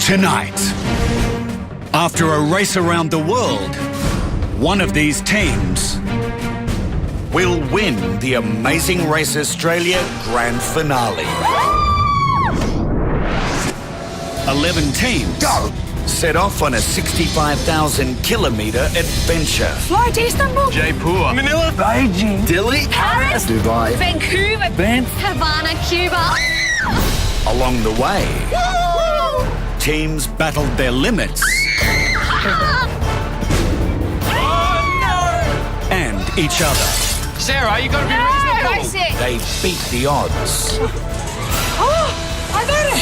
Tonight, after a race around the world, one of these teams will win the Amazing Race Australia Grand Finale. 11 teams set off on a 65,000-kilometre adventure. Fly to Istanbul, Jaipur, Manila, Beijing, Delhi, Paris, Dubai, Vancouver, Banff, Havana, Cuba. Along the way, teams battled their limits and each other. Sarah, you gotta be reasonable. They beat the odds I got it!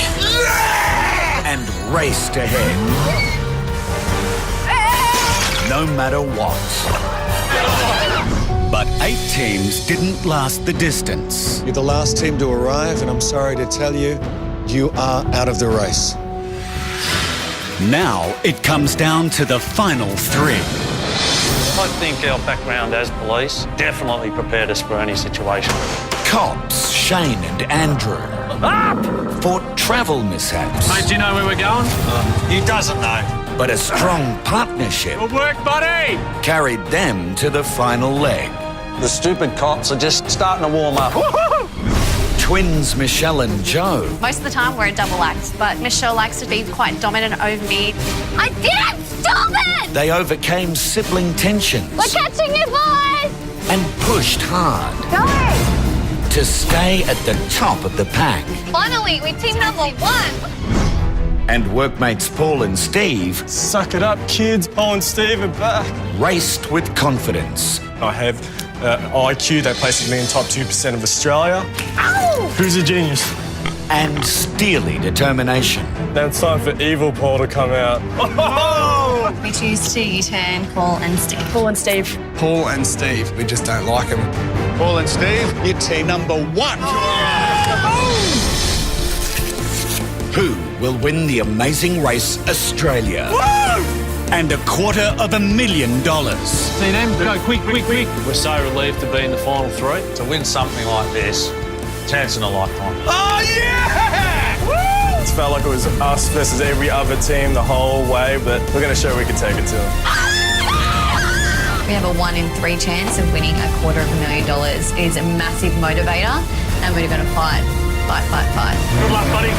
and raced ahead, no matter what. But 8 teams didn't last the distance. You're the last team to arrive, and I'm sorry to tell you, you are out of the race. Now it comes down to the final 3. I think our background as police definitely prepared us for any situation. Cops Shane and Andrew fought travel mishaps, Mate, do you know where we're going? He doesn't know. but a strong partnership Good work, buddy! carried them to the final leg. The stupid cops are just starting to warm up. Twins Michelle and Joe Most of the time we're a double act, but Michelle likes to be quite dominant over me. I didn't stop it! they overcame sibling tensions We're catching you, boys! and pushed hard to stay at the top of the pack. Finally, we team number 1. And workmates Paul and Steve Suck it up, kids. Paul and Steve are back. raced with confidence. I have IQ that places me in top 2% of Australia. Ow! Who's a genius? And steely determination. Now it's time for evil Paul to come out. We choose to U-turn Paul and Steve. Paul and Steve. Paul and Steve, we just don't like them. Paul and Steve, you're team number 1. Who will win the Amazing Race Australia? And $250,000. See them? Go, quick. We're so relieved to be in the final 3. To win something like this, chance in a lifetime. It felt like it was us versus every other team the whole way, but we're going to show we can take it to them. We have a 1 in 3 chance of winning $250,000. It is a massive motivator, and we're going to fight. Good luck, buddy.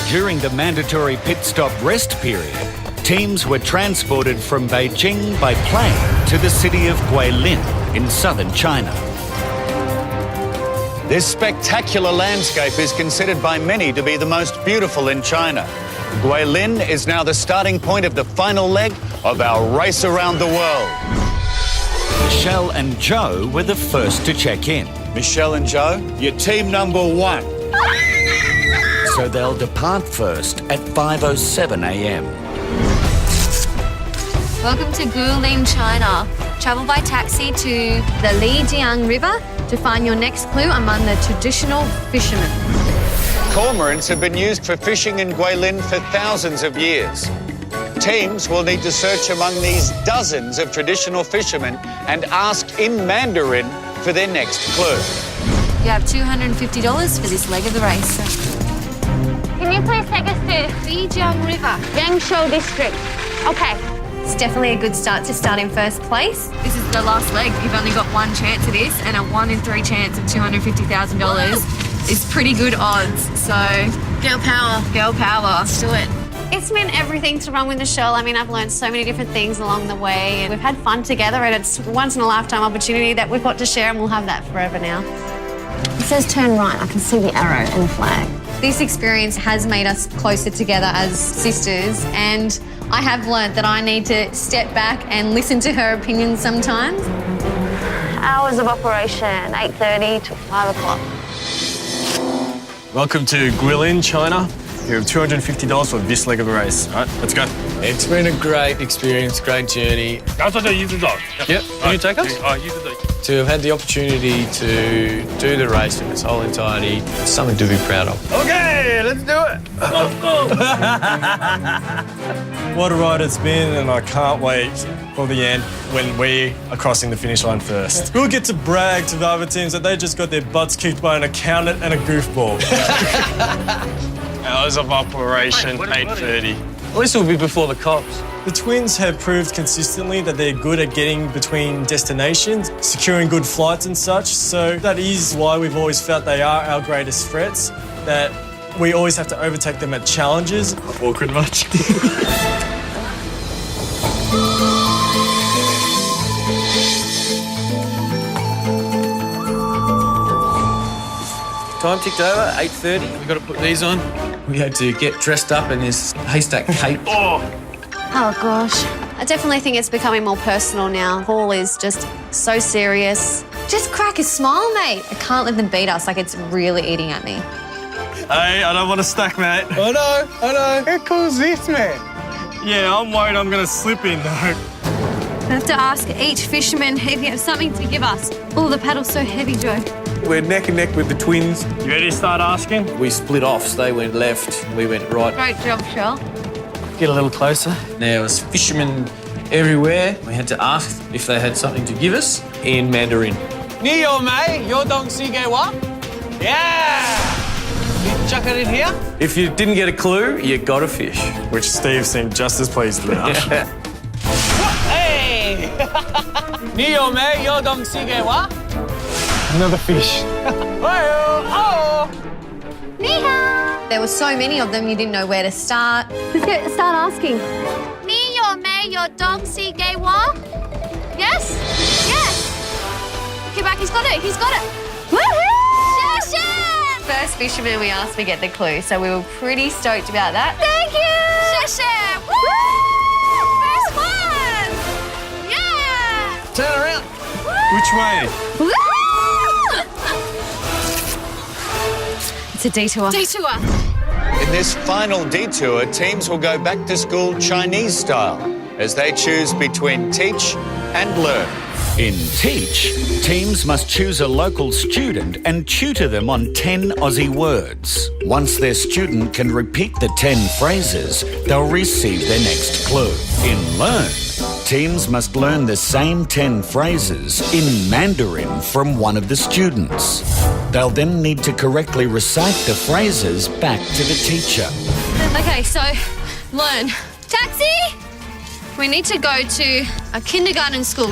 During the mandatory pit stop rest period, teams were transported from Beijing by plane to the city of Guilin in southern China. This spectacular landscape is considered by many to be the most beautiful in China. Guilin is now the starting point of the final leg of our race around the world. Michelle and Joe were the first to check in. Michelle and Joe, you're team number 1. So they'll depart first at 5:07 a.m. Welcome to Guilin, China. Travel by taxi to the Lijiang River to find your next clue among the traditional fishermen. Cormorants have been used for fishing in Guilin for thousands of years. Teams will need to search among these dozens of traditional fishermen and ask in Mandarin for their next clue. You have $250 for this leg of the race. Can you please take us to Lijiang River, Yangzhou district? Okay. It's definitely a good start to start in first place. This is the last leg. You've only got 1 chance of this, and a 1 in 3 chance of $250,000 is pretty good odds. So, girl power. Let's do it. It's meant everything to run with Michelle. I mean, I've learned so many different things along the way, and we've had fun together, and it's a once-in-a-lifetime opportunity that we've got to share, and we'll have that forever now. It says turn right. I can see the arrow and the flag. This experience has made us closer together as sisters, and I have learnt that I need to step back and listen to her opinions sometimes. Hours of operation, 8:30 to 5 o'clock. Welcome to Guilin, China. You have $250 for this leg of the race. All right, let's go. It's been a great experience, great journey. Yep. Can you take us? To have had the opportunity to do the race in its whole entirety, it's something to be proud of. Okay, let's do it. What a ride it's been, and I can't wait for the end when we are crossing the finish line first. We'll get to brag to the other teams that they just got their butts kicked by an accountant and a goofball. Hours of operation, 8:30. At least it'll be before the cops. The twins have proved consistently that they're good at getting between destinations, securing good flights and such, so that is why we've always felt they are our greatest threats, that we always have to overtake them at challenges. Awkward much. Time ticked over, 8:30. We've got to put these on. We had to get dressed up in this haystack cape. Oh, gosh. I definitely think it's becoming more personal now. Paul is just so serious. Just crack a smile, mate. I can't let them beat us. Like, it's really eating at me. Hey, I don't want to stack, mate. I know. How cool is this, man? Yeah, I'm worried I'm going to slip in, though. I have to ask each fisherman if you have something to give us. Oh, the paddle's so heavy, Joe. We're neck and neck with the twins. You ready to start asking? We split off, so they went left, we went right. Great job, Shell. Get a little closer. There was fishermen everywhere. We had to ask if they had something to give us in Mandarin. Ni yo mei, yo dong si ge wa? Yeah! You chuck it in here? If you didn't get a clue, you got a fish. Which Steve seemed just as pleased about. Hey! Ni yo mei, yo dong si ge wa? Another fish. Oh! There were so many of them, you didn't know where to start. Start asking. Me, your me, your dog, see gay wa? Yes? Yes. Okay, back, he's got it. Woohoo! Shasha! First fisherman we asked to get the clue, so we were pretty stoked about that. Thank you! Shasha! Woo! First one! Yeah! Turn around. Which way? Woo! It's a detour. In this final detour, teams will go back to school Chinese style as they choose between teach and learn. In Teach, teams must choose a local student and tutor them on 10 Aussie words. Once their student can repeat the 10 phrases, they'll receive their next clue. In Learn, teams must learn the same 10 phrases in Mandarin from one of the students. They'll then need to correctly recite the phrases back to the teacher. Okay, so learn. Taxi! We need to go to a kindergarten school.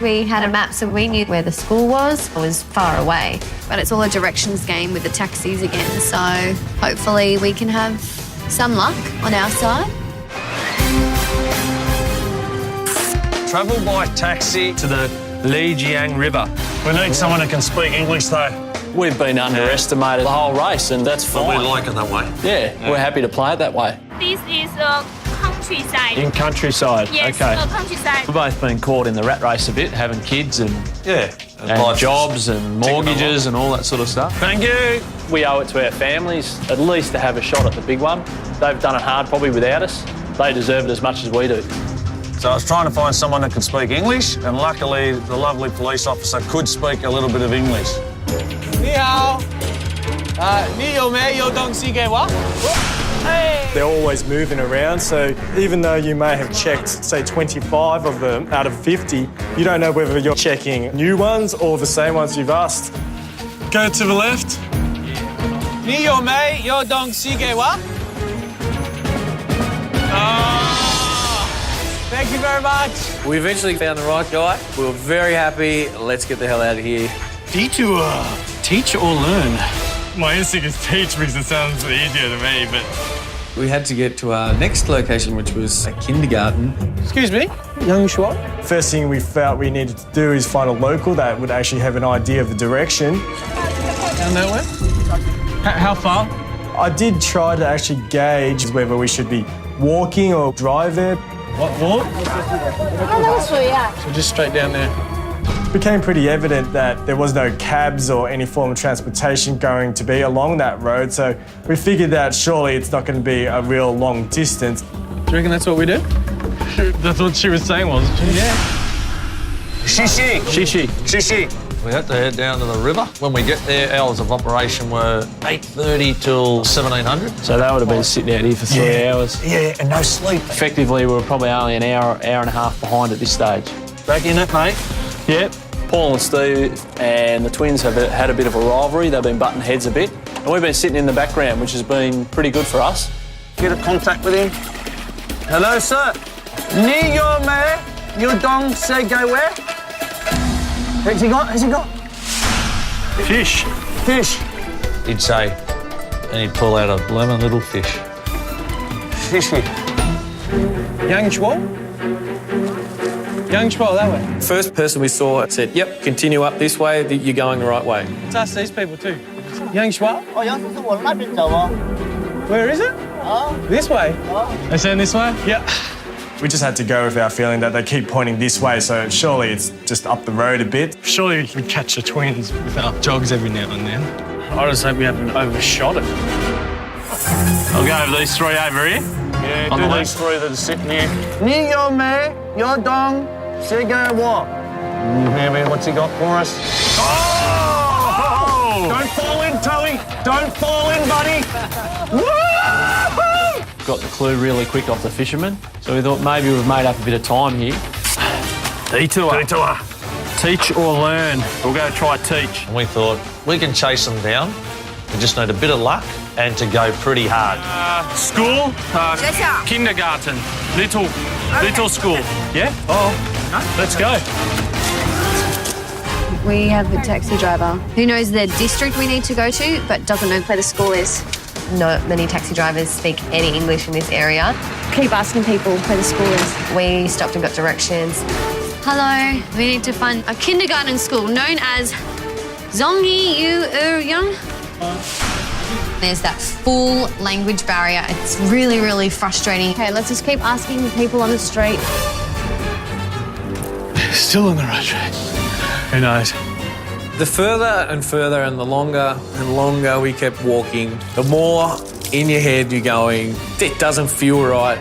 We had a map so we knew where the school was. It was far away, but it's all a directions game with the taxis again, so hopefully we can have some luck on our side. Travel by taxi to the Lijiang River. We need someone who can speak English, though. We've been underestimated the whole race, and that's fine. But we like it that way. Yeah, we're happy to play it that way. This is a countryside. In countryside, Yes, okay. a countryside. We've both been caught in the rat race a bit, having kids and life jobs and mortgages and all that sort of stuff. Thank you. We owe it to our families, at least to have a shot at the big one. They've done it hard probably without us. They deserve it as much as we do. So I was trying to find someone that could speak English, and luckily the lovely police officer could speak a little bit of English. Ni hao. Ni yo mei, yo dong si ge wa? Hey! They're always moving around, so even though you may have checked, say, 25 of them out of 50, you don't know whether you're checking new ones or the same ones you've asked. Go to the left. Ni yo mei, yo dong si ge wa? Thank you very much. We eventually found the right guy. We were very happy. Let's get the hell out of here. Detour. Teach or learn? My instinct is teach because it sounds easier to me, but We had to get to our next location, which was a kindergarten. Excuse me, young Schwab. First thing we felt we needed to do is find a local that would actually have an idea of the direction. Down that way? How far? I did try to actually gauge whether we should be walking or driving. What, walk? So just straight down there. It became pretty evident that there was no cabs or any form of transportation going to be along that road, so we figured that surely it's not going to be a real long distance. Do you reckon that's what we did? That's what she was saying, wasn't she? Yeah. Shishi. Shishi. Shishi. We had to head down to the river. When we get there, hours of operation were 8:30 till 1700. So they would have been sitting out here for 3 hours. Yeah, and no sleep. Effectively, we were probably only an hour and a half behind at this stage. Back in it, mate. Yep. Paul and Steve and the twins have had a bit of a rivalry. They've been butting heads a bit. And we've been sitting in the background, which has been pretty good for us. Get a contact with him. Hello, sir. Ni yo me, yo dong se go where? Has he got? Fish. Fish. He'd say, and he'd pull out a lemon little fish. Fishy. Young Schwab? Young Schwab, that way. First person we saw said, yep, continue up this way, you're going the right way. Let's ask these people too. Young Schwab? Where is it? This way. They're saying this way? Yeah. We just had to go with our feeling that they keep pointing this way, so surely it's just up the road a bit. Surely we can catch the twins with our jogs every now and then. I just hope we haven't overshot it. I'll go over these three over here. Yeah, On do the these left. three that are sitting here. Ni yo me, yo dong se go what? Hear me? What's he got for us? Oh! Don't fall in, Tony. Don't fall in, buddy. Woo-hoo! Got the clue really quick off the fishermen. So we thought maybe we've made up a bit of time here. Detour. Teach or learn. We'll go try teach. And we thought, we can chase them down. We just need a bit of luck and to go pretty hard. School? Kindergarten. Little school. Yeah? Oh, let's go. We have a taxi driver who knows the district we need to go to, but doesn't know where the school is. Not many taxi drivers speak any English in this area. Keep asking people where the school is. We stopped and got directions. Hello, we need to find a kindergarten school known as Zongyi Yu Young. There's that full language barrier. It's really, really frustrating. Okay, let's just keep asking people on the street. Still on the right track. Who knows? The further and further and the longer we kept walking, the more in your head you're going, it doesn't feel right.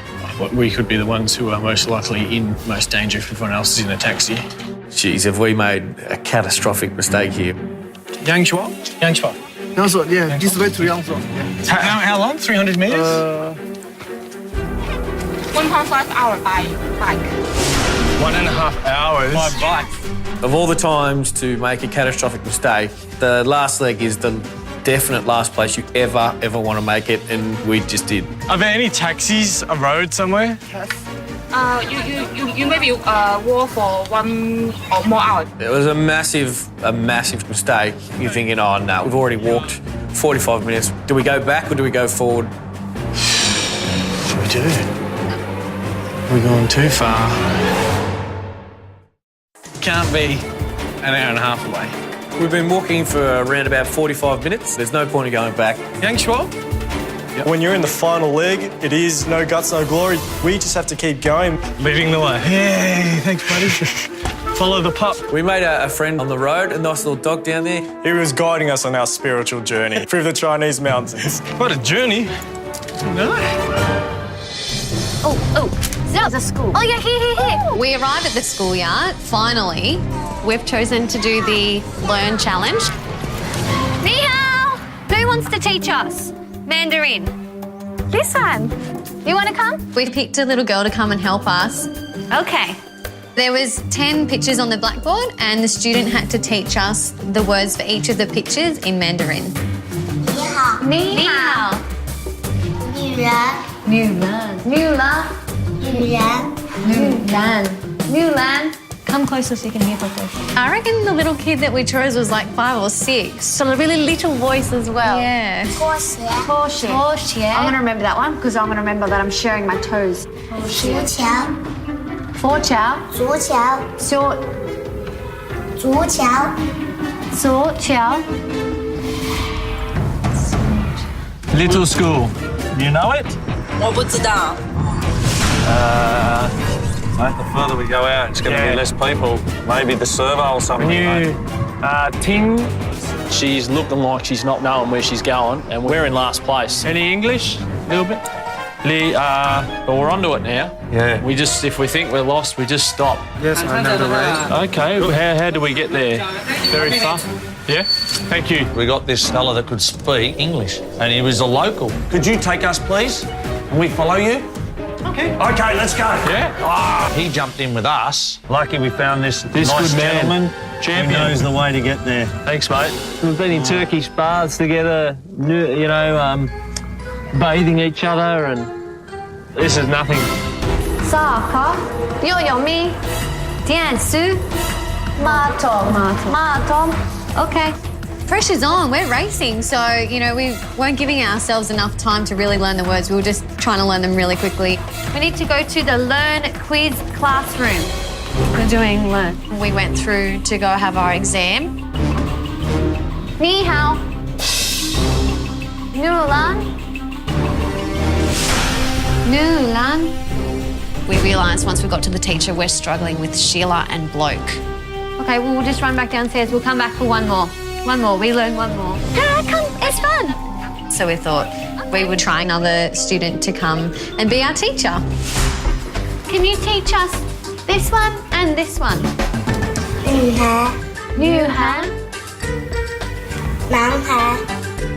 We could be the ones who are most likely in most danger if everyone else is in a taxi. Jeez, have we made a catastrophic mistake here? Young Schwab? Young Schwab. Yangshuo, yeah, this way to Yangshuo. How long? 300 metres? 1.5 hour by bike. 1.5 hours. By bike. Of all the times to make a catastrophic mistake, the last leg is the definite last place you ever want to make it, and we just did. Are there any taxis a road somewhere? You maybe walk for 1 or more hours. It was a massive mistake. You're thinking, oh no, we've already walked 45 minutes. Do we go back or do we go forward? What should we do? We're going too far. Can't be an hour and a half away. We've been walking for around about 45 minutes. There's no point in going back. Young Schwab? Yep. When you're in the final leg, it is no guts, no glory. We just have to keep going. Leading the way. Yay, thanks, buddy. Follow the pup. We made a friend on the road, a nice little dog down there. He was guiding us on our spiritual journey through the Chinese mountains. What a journey. No. Oh, there's a school. Oh, yeah, here. We arrived at the schoolyard, finally. We've chosen to do the Learn Challenge. Ni hao! Who wants to teach us Mandarin? This one. You want to come? We picked a little girl to come and help us. Okay. There was 10 pictures on the blackboard and the student had to teach us the words for each of the pictures in Mandarin. Ni hao. Ni hao. Ni ran. Ni ran. Ni la. Ni ran. Ni ran. Ni lan. Come closer so you can hear properly. I reckon the little kid that we chose was like 5 or 6. So a really little voice as well. Yeah. Torsia. I'm going to remember that one because I'm going to remember that I'm sharing my toes. Little school. You know it? 我不知道。 The further we go out, it's going to be less people. Maybe the servo or something. Ting. She's looking like she's not knowing where she's going, and we're in last place. Any English? A little bit? But we're onto it now. Yeah. We just, if we think we're lost, we just stop. Yes, I know the way. Okay, how do we get there? Very far. Yeah? Thank you. We got this fella that could speak English, and he was a local. Could you take us, please? And we follow you? Okay. Okay, let's go. Yeah? He jumped in with us. Lucky we found this nice good man. gentleman. Champion. Who knows the way to get there. Thanks, mate. We've been in Turkish baths together, you know, bathing each other, and this is nothing. Soccer, 游泳咪, dance, marathon. Okay. Pressure's on, we're racing, so, you know, we weren't giving ourselves enough time to really learn the words. We were just trying to learn them really quickly. We need to go to the Learn Quiz classroom. We're doing Learn. We went through to go have our exam. Ni hao. Nulan. We realised once we got to the teacher, we're struggling with Sheila and bloke. Okay, well, we'll just run back downstairs. We'll come back for one more. We learn one more. Come, it's fun. So we thought we would try another student to come and be our teacher. Can you teach us this one and this one? New hair.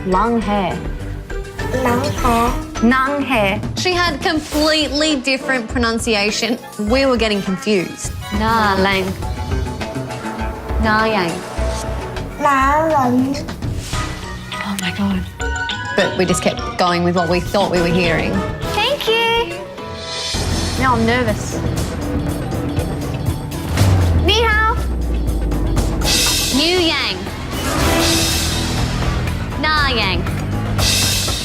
Long hair. Nang hair. She had completely different pronunciation. We were getting confused. Na lang. Na yang. Oh my God. But we just kept going with what we thought we were hearing. Thank you. Now I'm nervous. Ni hao. New yang. Na yang.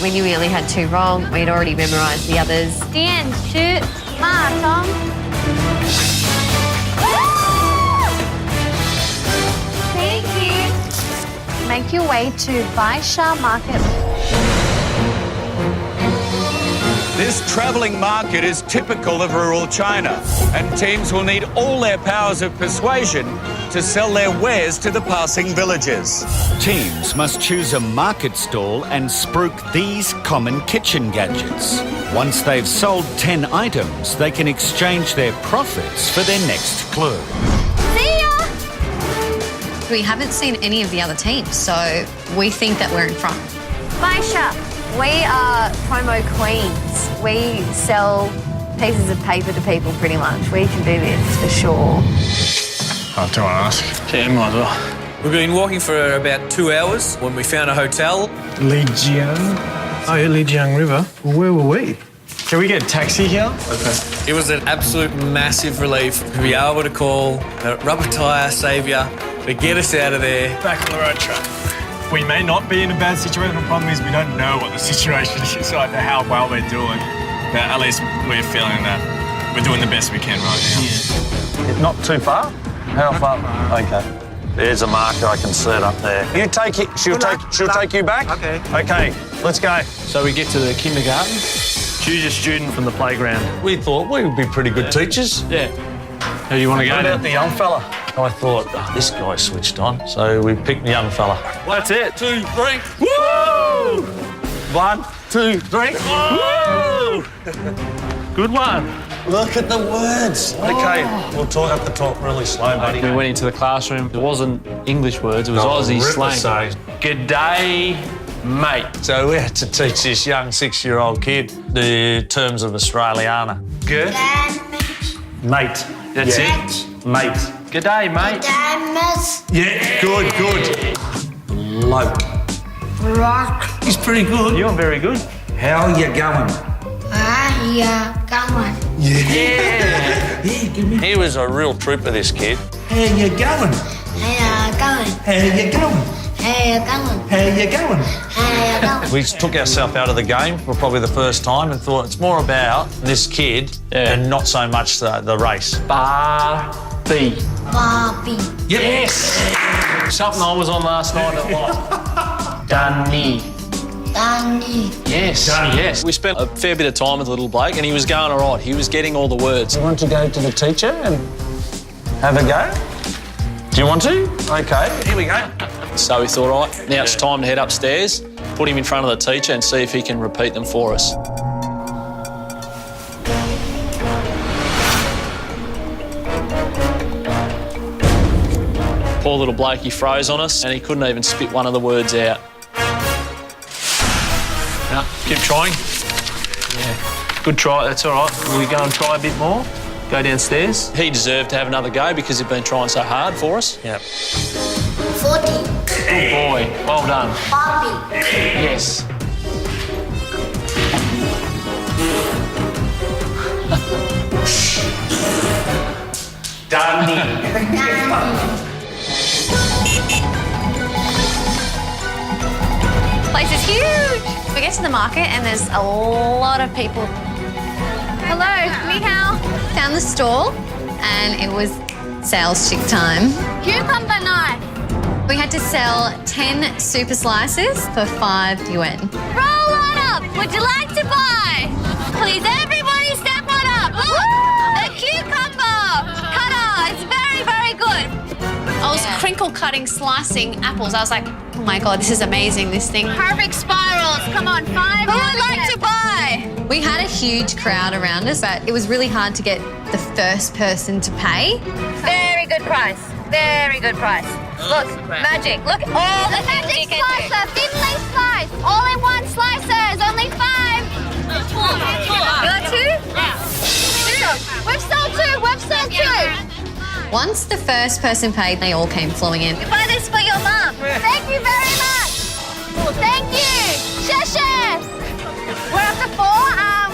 We knew we only had 2 wrong. We'd already memorised the others. Dian, shoot, ma, Tom. Thank you. Make your way to Baisha Market. This travelling market is typical of rural China, and teams will need all their powers of persuasion to sell their wares to the passing villagers. Teams must choose a market stall and spruik these common kitchen gadgets. Once they've sold 10 items, they can exchange their profits for their next clue. See ya! We haven't seen any of the other teams, so we think that we're in front. Baisha, we are promo queens. We sell pieces of paper to people pretty much. We can do this for sure. Do I ask? Yeah, might as well. We've been walking for about 2 hours when we found a hotel. Lijiang? Oh, yeah, Lijiang River. Well, where were we? Can we get a taxi here? It was an absolute massive relief to be able to call a rubber tyre saviour to get us out of there. Back on the road track. We may not be in a bad situation. The problem is we don't know what the situation is, right? How well we're doing. But at least we're feeling that we're doing the best we can right now. It's not too far? How far? Okay. There's a marker, I can see it up there. You take it, she'll take you back? Okay. Okay, let's go. So we get to the kindergarten. Choose a student from the playground. We thought we would be pretty good teachers. Yeah. Who do you want to go What to? about the young fella? I thought, this guy switched on, so we picked the young fella. That's it. 2, 3, woo! 1, 2, 3, woo! Good one. Look at the words. Okay, we'll talk up the top really slow, buddy. We went into the classroom. It wasn't English words, it was Aussie slang. G'day, mate. So we had to teach this young 6-year-old kid the terms of Australiana. Good? Mate. That's it. Mate. G'day, mate. Yeah, good. Bloke. Rock. He's pretty good. You're very good. How you going? Yeah, come on. Yeah, give me. He was a real trooper, this kid. How you going? How you going? How you going? We took ourselves out of the game for probably the first time and thought it's more about this kid and not so much the race. Barbie. Yes. Something I was on last night at like. Danny. Yes, yes. We spent a fair bit of time with the little bloke and he was going all right. He was getting all the words. You want to go to the teacher and have a go? Do you want to? Okay, here we go. So we thought, all right, now it's time to head upstairs, put him in front of the teacher and see if he can repeat them for us. Poor little bloke, he froze on us and he couldn't even spit one of the words out. No, keep trying. Yeah, good try, that's all right. Will we go and try a bit more? Go downstairs? He deserved to have another go because he'd been trying so hard for us. Yep. 40. Good boy, well done. Barbie. Yes. Place is huge. We get to the market and there's a lot of people. Hello, ni hao. Found the stall and it was sales chick time. Cucumber knife. We had to sell 10 super slices for 5 yuan. Roll on up. Would you like to buy? Please, everybody step on up. Look, a cucumber cutter. It's very, very good. I was crinkle cutting, slicing apples. I was like, oh my God, this is amazing, this thing. Perfect spirals. Come on, 5. Who would like to buy? We had a huge crowd around us, but it was really hard to get the first person to pay. Very good price. Very good price. Look, magic. Look at all the magic slicer, thinly sliced, all-in-one slicers, only 5. You got 2? Yeah. 2. We've sold 2. We've sold 2. Once the first person paid, they all came flowing in. Buy this for your mum. Thank you very much. Thank you. Share. We're up to 4.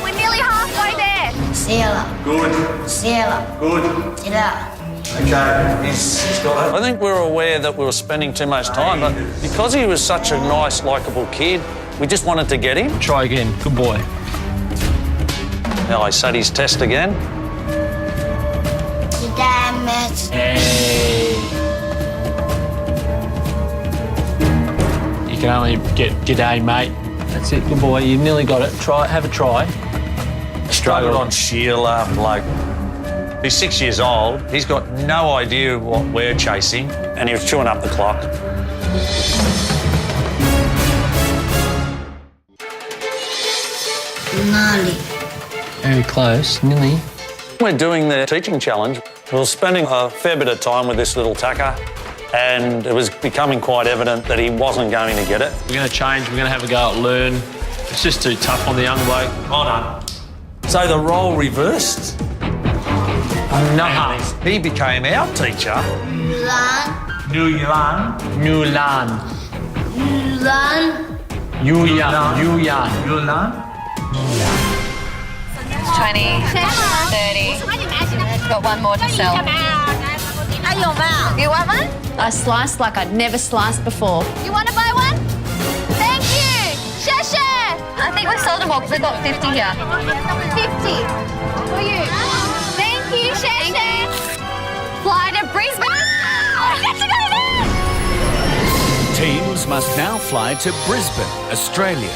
We're nearly halfway there. Sailor. Good. Sailor. Good. Get up. Okay, he's got that. I think we were aware that we were spending too much time, but because he was such a nice, likeable kid, we just wanted to get him. Try again, good boy. Now I sat his test again. Damn it. Hey. You can only get g'day, mate. That's it, good boy. You nearly got it. Try, have a try. Struggled on Sheila, bloke. He's 6 years old. He's got no idea what we're chasing, and he was chewing up the clock. Nali. Very close, nearly. We're doing the teaching challenge. We were spending a fair bit of time with this little tacker, and it was becoming quite evident that he wasn't going to get it. We're going to change, we're going to have a go at learn. It's just too tough on the young bloke. Oh, no. So the role reversed. No. He became our teacher. Yulan. Yulan. Yulan. Yulan. Yuyan. Yulan. 20, 30. I've got one more to sell. You want one? I sliced like I'd never sliced before. You want to buy one? Thank you. Share. I think we sold them all because we've got 50 here. 50 for you. Thank you, share. Fly to Brisbane. I get to go there. Teams must now fly to Brisbane, Australia.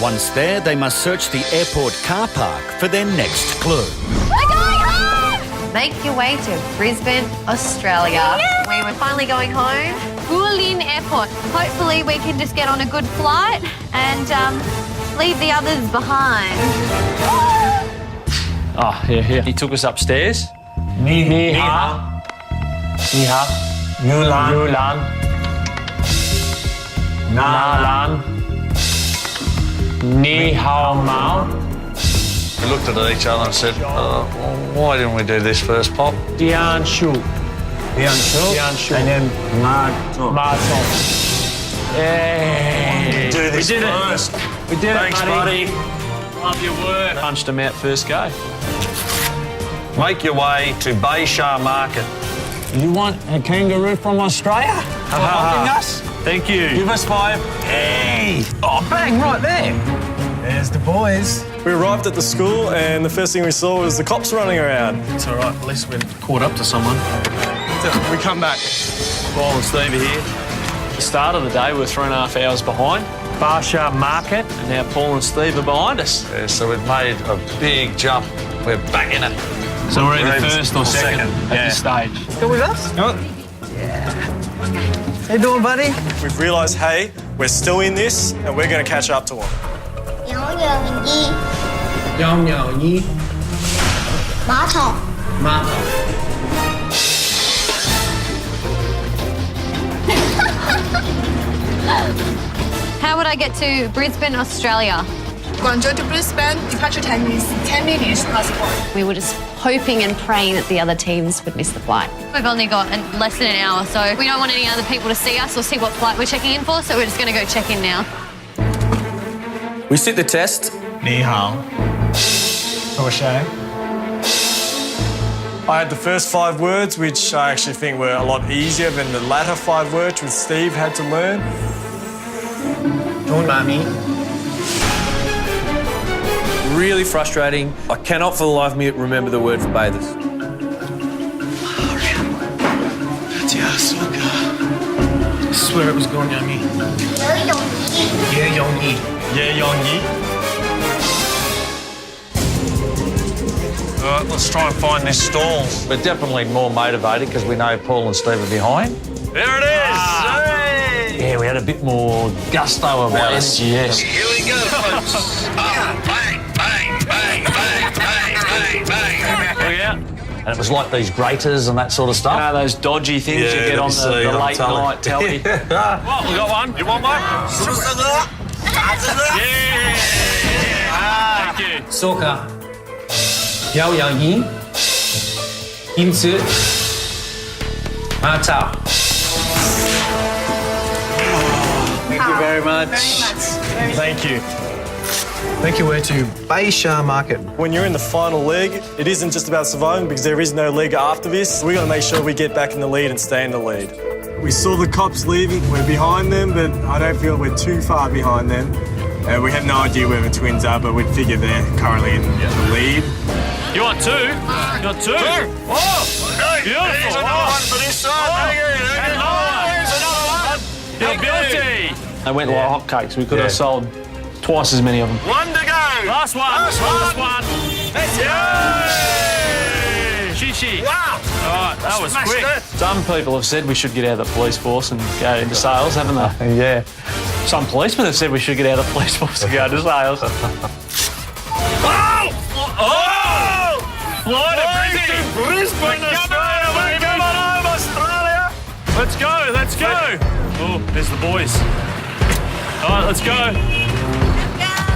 Once there, they must search the airport car park for their next clue. We're going home. Make your way to Brisbane, Australia. We were finally going home. Guilin Airport. Hopefully we can just get on a good flight and leave the others behind. Oh, here. He took us upstairs. Ni hao. Yulan. Na lan. Ni hao mao. We looked at each other and said, why didn't we do this first, Pop? Dian Shu. And then Ma Tong. Hey. Do this we did first. We did Thanks, it, buddy. Love your work. Punched him out first go. make your way to Baysha Market. You want a kangaroo from Australia? For helping us? Thank you. Give us 5. Hey! Oh, bang, right there. There's the boys. We arrived at the school and the first thing we saw was the cops running around. It's all right. At least we're caught up to someone. We come back. Paul and Steve are here. At the start of the day, we were 3.5 hours behind. Baysha Market. And now Paul and Steve are behind us. Yeah, so we've made a big jump. We're back in it. So we're either first or second at this stage. Still with us? Yeah. How you doing, buddy? We've realised, hey, we're still in this and we're going to catch up to them. How would I get to Brisbane, Australia? Guangzhou to Brisbane, departure time is 10 minutes passport. We were just hoping and praying that the other teams would miss the flight. We've only got less than an hour, so we don't want any other people to see us or see what flight we're checking in for, so we're just going to go check in now. We sit the test. Ni hao. I had the first 5 words, which I actually think were a lot easier than the latter 5 words which Steve had to learn. Don't mommy. Really frustrating. I cannot for the life of me remember the word for bathers. I swear it was Gonyami. Yeah, Yongyi. Yeah, Yongyi. All right, let's try and find this stall. We're definitely more motivated because we know Paul and Steve are behind. There it is. Hey. Yeah, we had a bit more gusto about us. Yes. Here we go, folks. Bang, bang, bang, bang, bang, bang, bang. Look out. And it was like these graters and that sort of stuff. You know, those dodgy things you get on the late night telly. What, we got one? You want one? Yeah. Thank you. Soka. Yao Yang Yin. Yin Zi. Ma Chao. Thank you very much. Thank you. Thank you. We're to Baysha Market. When you're in the final leg, it isn't just about surviving because there is no leg after this. We've got to make sure we get back in the lead and stay in the lead. We saw the cops leaving. We're behind them, but I don't feel we're too far behind them. We have no idea where the twins are, but we'd figure they're currently in the lead. You want 2? You want 2? Oh, beautiful. Here's another one for this side. And another one. Ability. They went like hotcakes. We could have sold twice as many of them. 1 to go. Last one. Last one. Yay! Shishi. Wow. All right, that was Smashed quick. it. Some people have said we should get out of the police force and go into sales, haven't they? Yeah. Some policemen have said we should get out of the police force and go into sales. Oh! Fly to Brisbane, Australia. Come on home, Australia. Let's go, let's go. Oh, there's the boys. All right, let's go.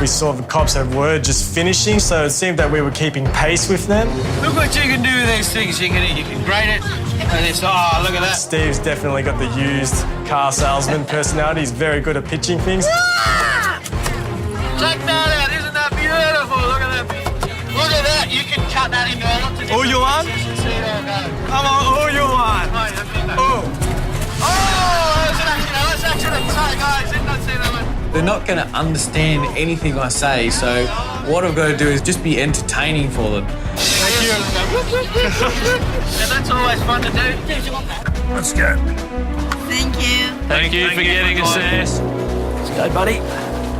We saw the cops have word just finishing, so it seemed that we were keeping pace with them. Look what you can do with these things. You can grate it, and it's look at that. Steve's definitely got the used car salesman personality. He's very good at pitching things. Check that out. Isn't that beautiful? Look at that. Look at that. You can cut that into a lot of different. All you want? Come on, all you want. Oh, that's actually tight, guys. Did not see that one. They're not going to understand anything I say, so what I've got to do is just be entertaining for them. Thank you. And that's always fun to do. Let's go. Thank you. Thank you for getting us there. Let's go, buddy.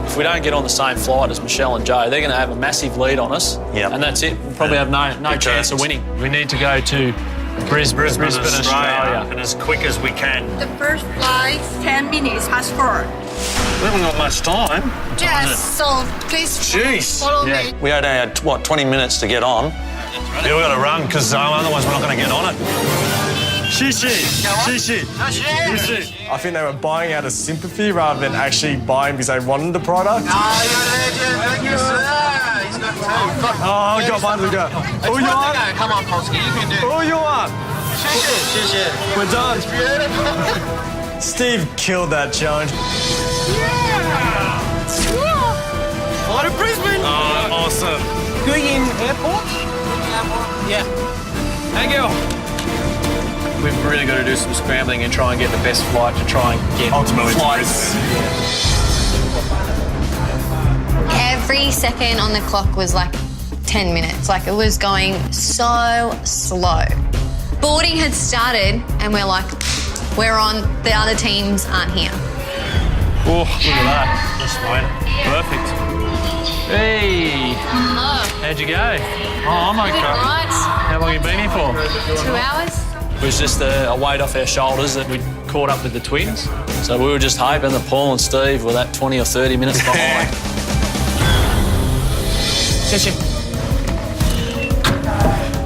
If we don't get on the same flight as Michelle and Joe, they're going to have a massive lead on us. Yep. And that's it. We'll probably have no chance of winning. We need to go to Brisbane, Australia. And as quick as we can. The first flight, 10 minutes past 4. We haven't got much time. Yes, so please follow me. We only had, 20 minutes to get on. Yeah, we've got to run because otherwise we're not going to get on it. Shishi. I think they were buying out of sympathy rather than actually buying because they wanted the product. Thank you, sir. He's got 2. Oh, I got one to go. All you want? Come on, Polsky, you can do it. All you want? We're done. It's beautiful. Steve killed that challenge. Fly to Brisbane. Oh, awesome. Going in airport. Yeah. Thank you. We've really got to do some scrambling and try and get the best flight to try and get Ultimately to flights. Every second on the clock was like 10 minutes. Like, it was going so slow. Boarding had started and we're like, we're on, the other teams aren't here. Oh, look at that. That's fine. Perfect. Hey. Hello. How'd you go? Oh, I'm okay. Right. How long have you been here for? 2 hours. It was just a weight off our shoulders that we'd caught up with the twins. So we were just hoping that Paul and Steve were that 20 or 30 minutes behind.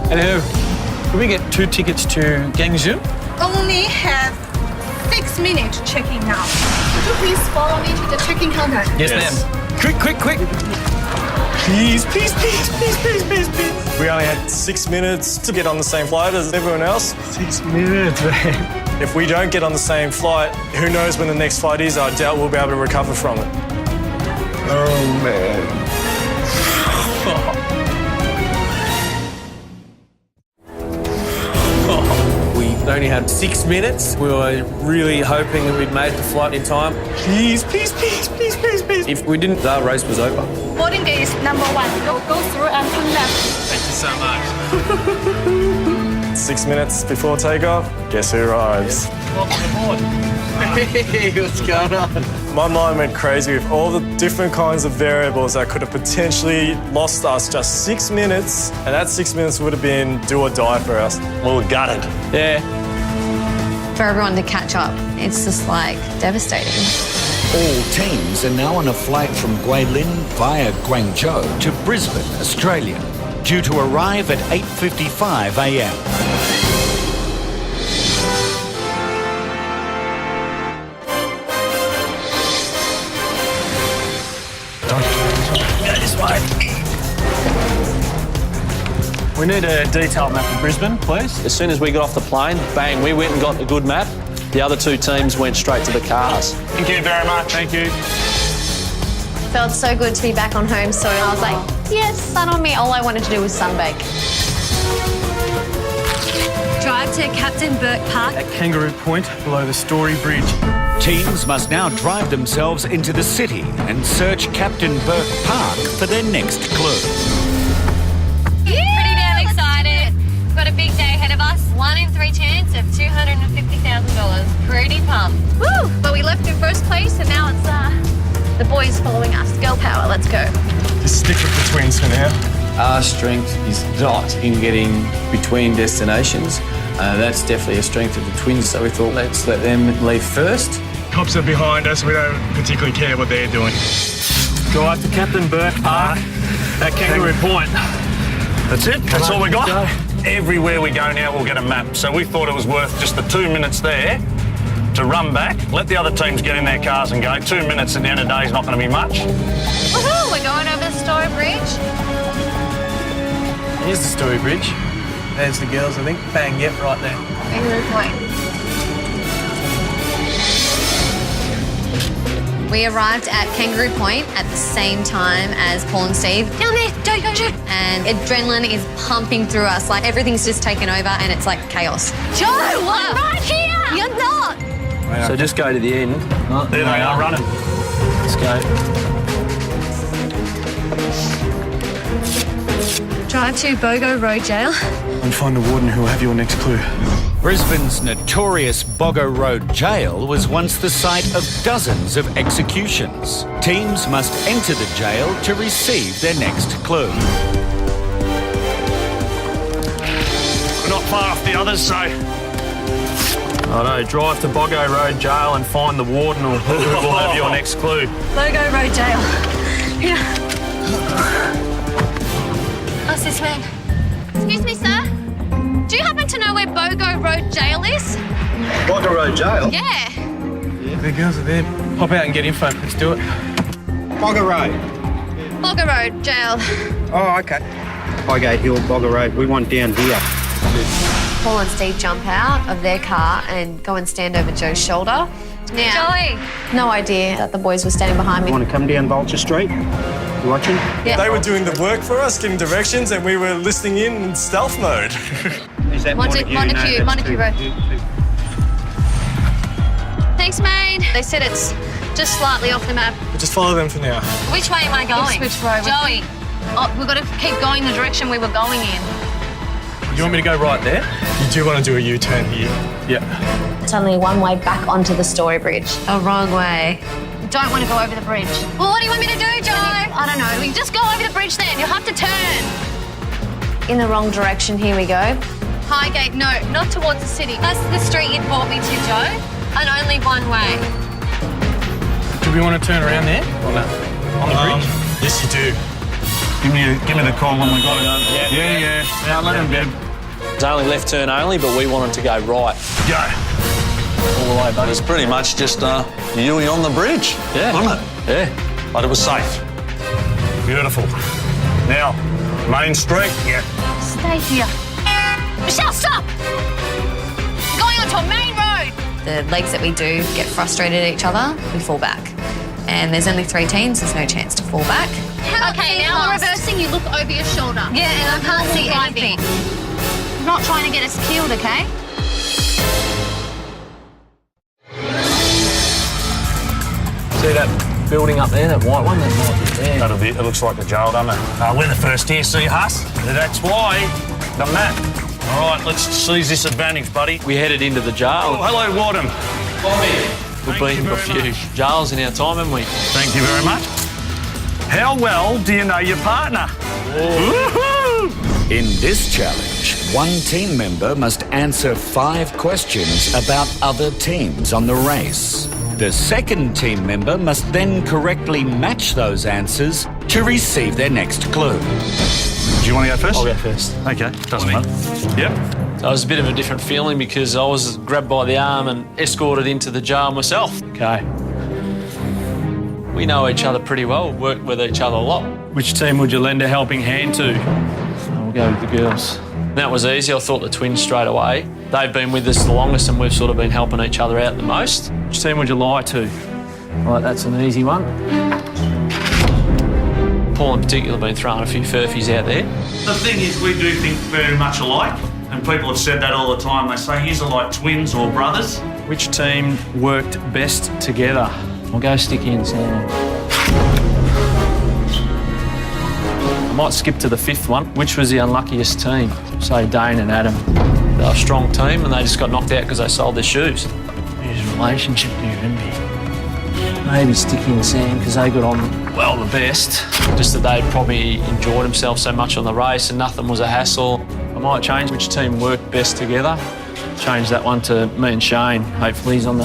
Hello. Can we get 2 tickets to Guangzhou? Only have 6 minutes checking now. Could you please follow me to the check-in counter? Yes, ma'am. Quick. Please. We only had 6 minutes to get on the same flight as everyone else. 6 minutes, man. If we don't get on the same flight, who knows when the next flight is? I doubt we'll be able to recover from it. Oh, man. We only had 6 minutes. We were really hoping that we'd made the flight in time. Please. If we didn't, the race was over. Boarding gate is number 1. Go through and turn left. Thank you so much. 6 minutes before takeoff, guess who arrives? Welcome aboard. Hey, what's going on? My mind went crazy with all the different kinds of variables that could have potentially lost us just 6 minutes, and that 6 minutes would have been do or die for us. We were gutted. Yeah. For everyone to catch up, it's just like devastating. All teams are now on a flight from Guilin via Guangzhou to Brisbane, Australia, due to arrive at 8:55 a.m. We need a detailed map of Brisbane, please. As soon as we got off the plane, bang, we went and got a good map. The other 2 teams went straight to the cars. Thank you very much. Thank you. Felt so good to be back on home soil. I was like, yes, sun on me. All I wanted to do was sunbake. Drive to Captain Burke Park. At Kangaroo Point, below the Story Bridge. Teams must now drive themselves into the city and search Captain Burke Park for their next clue. Pretty damn excited. We've got a big day ahead of us. 1 in 3 chance of $250,000. Pretty pumped. Woo! But we left in first place, and now it's the boys following us. Girl power, let's go. Just stick with the twins for now. Our strength is not in getting between destinations. That's definitely a strength of the twins, so we thought let's let them leave first. Cops are behind us. We don't particularly care what they're doing. Go up to Captain Burke Park at Kangaroo Point. That's it. That's all we got. Everywhere we go now, we'll get a map. So we thought it was worth just the 2 minutes there to run back, let the other teams get in their cars and go. 2 minutes at the end of the day is not going to be much. Woohoo! We're going over the Story Bridge. Here's the Story Bridge. There's the girls, I think. Bang, yep, right there. Kangaroo Point. We arrived at Kangaroo Point at the same time as Paul and Steve. Down there, go. And adrenaline is pumping through us. Like, everything's just taken over and it's like chaos. Joe, I'm right here! You're not! So just go to the end. There they are running. Let's go. Drive to Bogo Road Jail. And find the warden who will have your next clue. Brisbane's notorious Boggo Road Jail was once the site of dozens of executions. Teams must enter the jail to receive their next clue. We're not far off the others, so... I know, drive to Boggo Road Jail and find the warden who will have your next clue. Bogo Road Jail. Yeah. What's this man? Excuse me, sir. Do you happen to know where Bogo Road Jail is? Boggo Road Jail? Yeah. The girls are there. Pop out and get info. Let's do it. Boggo Road. Bogo Road Jail. Oh, okay. Highgate Hill, Boggo Road. We want down here. Paul and Steve jump out of their car and go and stand over Joe's shoulder. Now, Joey. no idea that the boys were standing behind me. Want to come down Vulture Street? You watching? Yeah. They were doing the work for us, giving directions, and we were listening in stealth mode. Is that Montague Road. Thanks, mate. They said it's just slightly off the map. We'll just follow them for now. Which way am I going? Which road? Joey, we've got to keep going the direction we were going in. You want me to go right there? You do want to do a U-turn here. Yeah. It's only one way back onto the Story Bridge. Oh, wrong way. Don't want to go over the bridge. Well, what do you want me to do, Joe? I don't know. We just go over the bridge then. You'll have to turn. In the wrong direction, here we go. Highgate, no, not towards the city. That's the street you brought me to, Joe. And only one way. Do we want to turn around there? On the bridge? Yes, you do. Give me the call when we got it. Yeah. Now let him go. It's only left turn only, but we wanted to go right. Go. All the way, buddy. It's pretty much just Yui on the bridge, Yeah. wasn't it? Yeah. But it was safe. Beautiful. Now, Main Street. Yeah. Stay here. Michelle, stop! We're going onto a main road. The legs that we do get frustrated at each other, we fall back. And there's only 3 teams, there's no chance to fall back. Okay, now we're reversing. You look over your shoulder. Yeah, and I can't see anything. I'm not trying to get us killed, okay? See that building up there, that white one? That might be there. It looks like a jail, doesn't it? We're the first here, see us? That's why. The map. All right, let's seize this advantage, buddy. We headed into the jail. Oh, hello, Warden. We've been to a few jails in our time, haven't we? Thank you very much. How well do you know your partner? Woohoo! In this challenge, one team member must answer 5 questions about other teams on the race. The second team member must then correctly match those answers to receive their next clue. Do you want to go first? I'll go first. Okay, doesn't matter. Yep. So it was a bit of a different feeling because I was grabbed by the arm and escorted into the jail myself. Okay. We know each other pretty well, worked with each other a lot. Which team would you lend a helping hand to? We'll go with the girls. That was easy. I thought the twins straight away. They've been with us the longest and we've sort of been helping each other out the most. Which team would you lie to? Right, that's an easy one. Paul in particular been throwing a few furfies out there. The thing is, we do think very much alike, and people have said that all the time. They say he's like twins or brothers. Which team worked best together? I'll go stick in, Sam. I might skip to the 5th one. Which was the unluckiest team? Say Dane and Adam. They're a strong team and they just got knocked out because they sold their shoes. Whose relationship do you envy? Maybe Sticky and Sam, because they got on well the best. Just that they'd probably enjoyed themselves so much on the race and nothing was a hassle. I might change which team worked best together. Change that one to me and Shane. Hopefully he's on the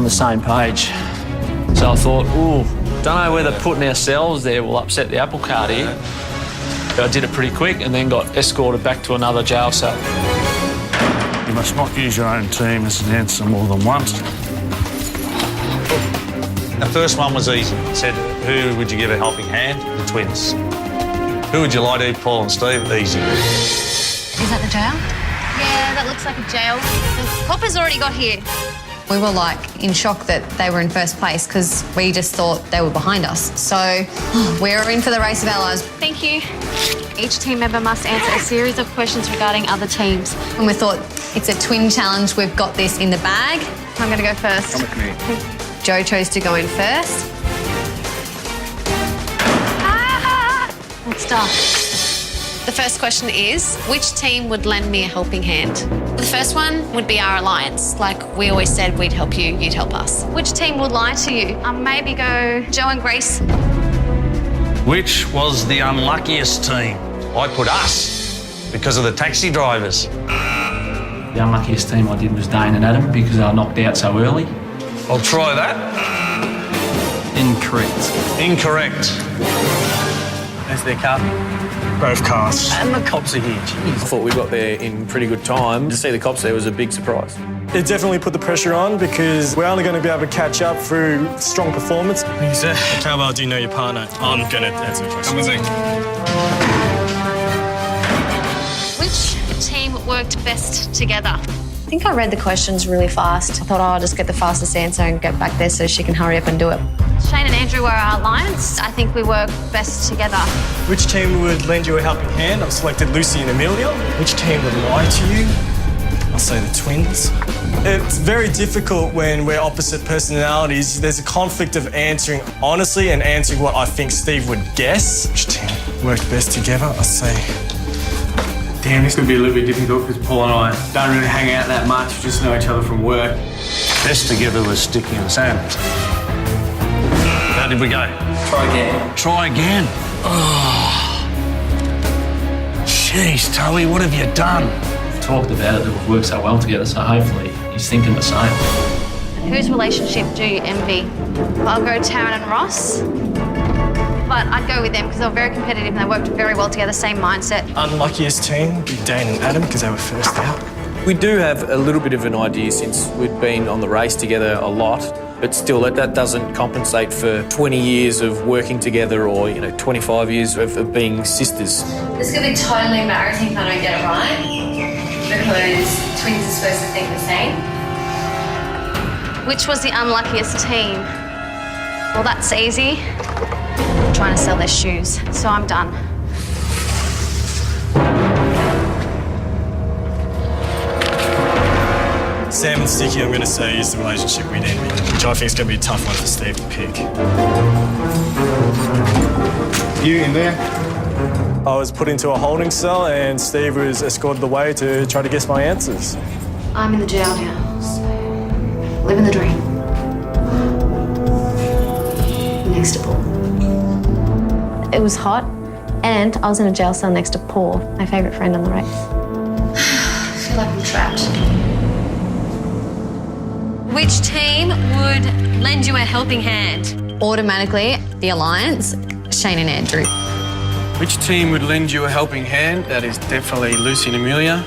same page. So I thought, don't know whether putting ourselves there will upset the apple cart here. But I did it pretty quick and then got escorted back to another jail cell. You must not use your own team as an answer more than once. The first one was easy. It said, who would you give a helping hand? The twins. Who would you lie to? Paul and Steve? Easy. Is that the jail? Yeah, that looks like a jail. The coppers already got here. We were in shock that they were in first place because we just thought they were behind us. So we're in for the race of our lives. Thank you. Each team member must answer a series of questions regarding other teams. And we thought, it's a twin challenge, we've got this in the bag. I'm going to go first. Come with me. Joe chose to go in first. Let's start. The first question is, which team would lend me a helping hand? The first one would be our alliance. Like we always said, we'd help you, you'd help us. Which team would lie to you? Maybe go Joe and Grace. Which was the unluckiest team? I put us because of the taxi drivers. The unluckiest team I did was Dane and Adam because they were knocked out so early. I'll try that. Incorrect. Incorrect. That's their car. Both cars. And the cops are here. Jeez. I thought we got there in pretty good time. To see the cops there was a big surprise. It definitely put the pressure on because we're only going to be able to catch up through strong performance. How well do you know your partner? I'm going to answer the question. Which team worked best together? I think I read the questions really fast. I thought, I'll just get the fastest answer and get back there so she can hurry up and do it. Shane and Andrew were our alliance. I think we work best together. Which team would lend you a helping hand? I've selected Lucy and Amelia. Which team would lie to you? I'll say the twins. It's very difficult when we're opposite personalities. There's a conflict of answering honestly and answering what I think Steve would guess. Which team worked best together? I'll say... Damn, this could be a little bit difficult because Paul and I don't really hang out that much. We just know each other from work. Best together was Sticky and Sam. How did we go? Try again. Try again. Oh. Jeez, Toey, what have you done? Talked about it, that we've worked so well together, so hopefully he's thinking the same. Whose relationship do you envy? I'll go Taryn and Ross. But I'd go with them because they were very competitive and they worked very well together, same mindset. Unluckiest team would be Dane and Adam because they were first out. We do have a little bit of an idea since we'd been on the race together a lot, but still that doesn't compensate for 20 years of working together or 25 years of being sisters. This could be totally embarrassing if I don't get it right, because twins are supposed to think the same. Which was the unluckiest team? Well, that's easy. Trying to sell their shoes, so I'm done. Sam and Sticky, I'm going to say, is the relationship we'd envy, which I think is going to be a tough one for Steve to pick. You in there? I was put into a holding cell and Steve was escorted away to try to guess my answers. I'm in the jail now, so living the dream. Next to Paul. It was hot, and I was in a jail cell next to Paul, my favourite friend on the race. I feel like I'm trapped. Which team would lend you a helping hand? Automatically, the Alliance, Shane and Andrew. Which team would lend you a helping hand? That is definitely Lucy and Amelia.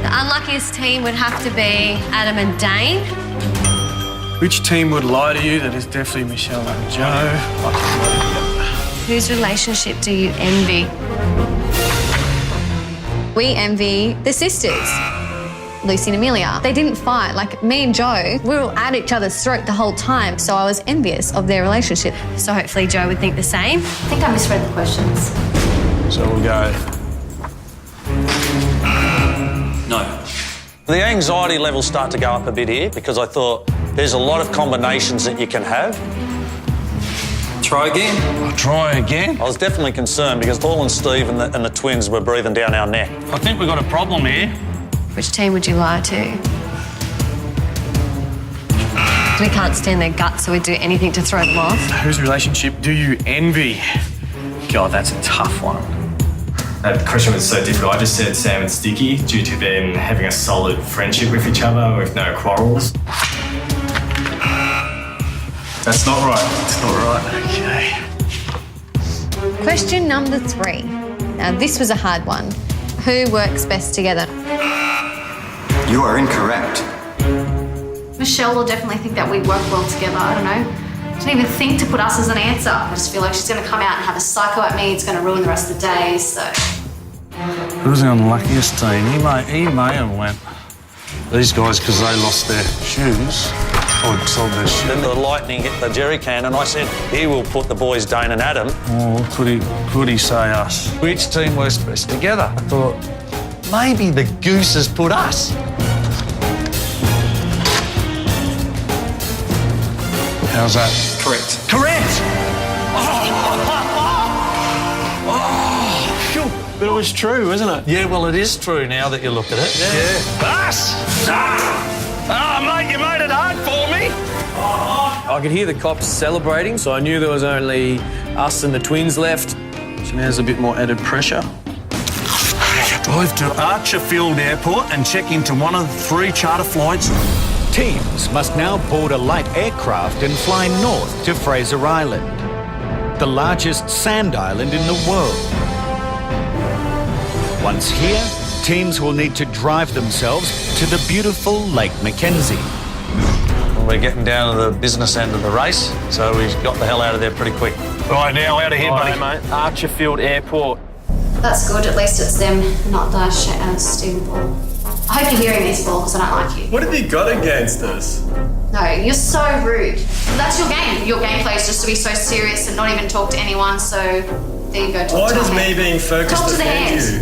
The unluckiest team would have to be Adam and Dane. Which team would lie to you? That is definitely Michelle and Joe. Whose relationship do you envy? We envy the sisters, Lucy and Amelia. They didn't fight. Like me and Joe, we were at each other's throat the whole time, so I was envious of their relationship. So hopefully Joe would think the same. I think I misread the questions. So we'll go... No. The anxiety levels start to go up a bit here because I thought there's a lot of combinations that you can have. Try again. I'll try again. I was definitely concerned because Paul and Steve and the twins were breathing down our neck. I think we've got a problem here. Which team would you lie to? We can't stand their guts, so we'd do anything to throw them off. Whose relationship do you envy? God, that's a tough one. That question was so difficult. I just said Sam and Sticky due to them having a solid friendship with each other with no quarrels. That's not right. That's not right. Okay. Question number 3. Now, this was a hard one. Who works best together? You are incorrect. Michelle will definitely think that we work well together. I don't know. Didn't even think to put us as an answer. I just feel like she's going to come out and have a psycho at me. It's going to ruin the rest of the day, so... Who's the unluckiest team? He may have went. These guys, because they lost their shoes. Or sold their shoes. Then the lightning hit the jerry can and I said, he will put the boys, Dane and Adam. Oh, could he say us? Which team works best together? I thought, maybe the goose has put us. How's that? Correct. Correct! But it was true, wasn't it? Yeah, well, it is true now that you look at it. Yeah. Us! Mate, you made it hard for me. I could hear the cops celebrating, so I knew there was only us and the twins left. So now there's a bit more added pressure. Drive to Archerfield Airport and check into one of the 3 charter flights. Teams must now board a light aircraft and fly north to Fraser Island, the largest sand island in the world. Once here, teams will need to drive themselves to the beautiful Lake Mackenzie. We're getting down to the business end of the race, so we got the hell out of there pretty quick. Right, now out of here, buddy. Mate. Archerfield Airport. That's good. At least it's them, not Steve and Paul. I hope you're hearing this, Paul, because I don't like you. What have you got against us? No, you're so rude. That's your game. Your gameplay is just to be so serious and not even talk to anyone, so there you go. Why does me being focused offend you?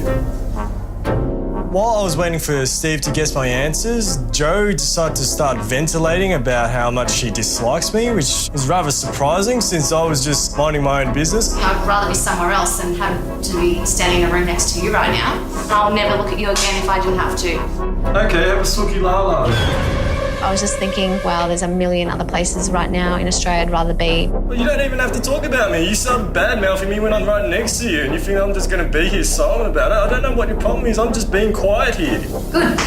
While I was waiting for Steve to guess my answers, Jo decided to start ventilating about how much she dislikes me, which is rather surprising since I was just minding my own business. I'd rather be somewhere else than have to be standing in a room next to you right now. I'll never look at you again if I didn't have to. Okay, have a Suki Lala. I was just thinking, wow, there's a million other places right now in Australia I'd rather be. Well, you don't even have to talk about me. You started bad-mouthing me when I'm right next to you, and you think I'm just going to be here silent about it. I don't know what your problem is. I'm just being quiet here. Good.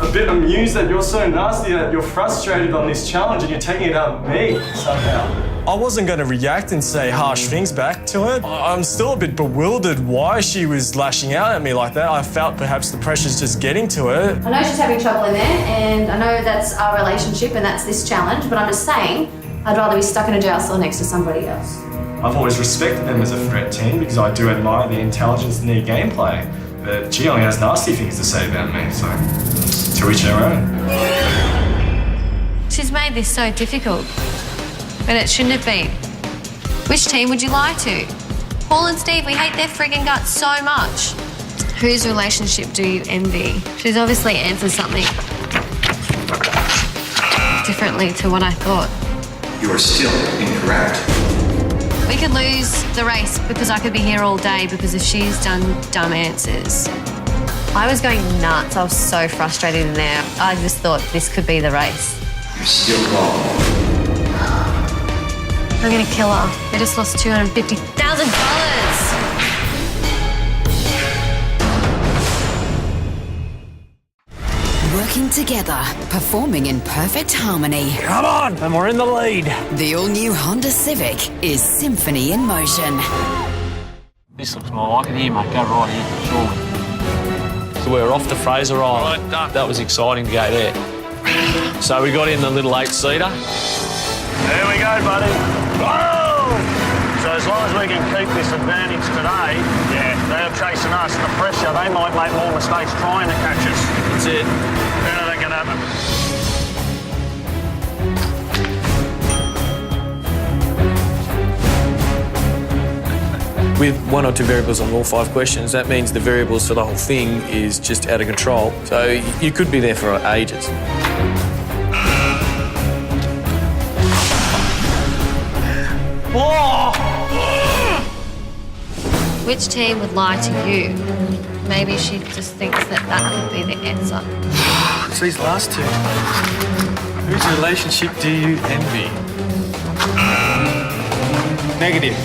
A bit amused that you're so nasty that you're frustrated on this challenge and you're taking it out on me somehow. I wasn't going to react and say harsh things back to her. I'm still a bit bewildered why she was lashing out at me like that. I felt perhaps the pressure's just getting to her. I know she's having trouble in there, and I know that's our relationship and that's this challenge, but I'm just saying I'd rather be stuck in a jail cell next to somebody else. I've always respected them as a threat team because I do admire their intelligence and their gameplay. But she only has nasty things to say about me, so to each their own. She's made this so difficult, but it shouldn't have been. Which team would you lie to? Paul and Steve, we hate their friggin' guts so much. Whose relationship do you envy? She's obviously answered something differently to what I thought. You are still incorrect. We could lose the race because I could be here all day because if she's done dumb answers. I was going nuts. I was so frustrated in there. I just thought this could be the race. You're still wrong. I'm gonna kill her. We just lost $250,000. Working together, performing in perfect harmony. Come on, and we're in the lead. The all-new Honda Civic is symphony in motion. This looks more like it here, mate. Go right here, surely. So we're off to Fraser Island. That was exciting to go there. So we got in the little 8-seater. There we go, buddy. Whoa! So as long as we can keep this advantage today, they're chasing us. The pressure, they might make more mistakes trying to catch us. That's it. Anything can happen. With 1 or 2 variables on all 5 questions, that means the variables for the whole thing is just out of control. So you could be there for ages. Which team would lie to you? Maybe she just thinks that could be the answer. It's these last two. Whose relationship do you envy? Negative.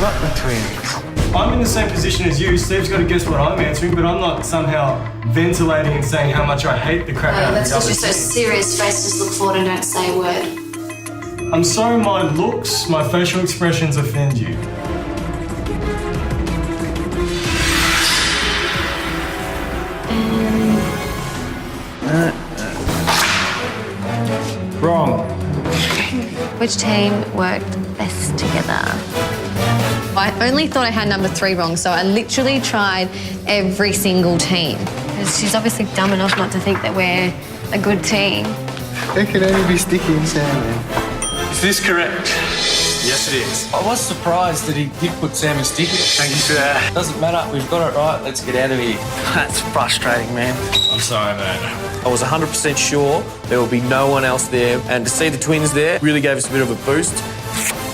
Not the twins. I'm in the same position as you. Steve's got to guess what I'm answering, but I'm not somehow ventilating and saying how much I hate the crap out of That's the other because you're so serious face, just look forward and don't say a word. I'm sorry my looks, my facial expressions offend you. Wrong. Which team worked best together? I only thought I had number 3 wrong, so I literally tried every single team. She's obviously dumb enough not to think that we're a good team. It can only be Sticky and Sam, man. Is this correct? Yes, it is. I was surprised that he did put Sam and Sticky. Thank you for that. Doesn't matter. We've got it right. Let's get out of here. That's frustrating, man. I'm sorry, mate. I was 100% sure there will be no one else there, and to see the twins there really gave us a bit of a boost.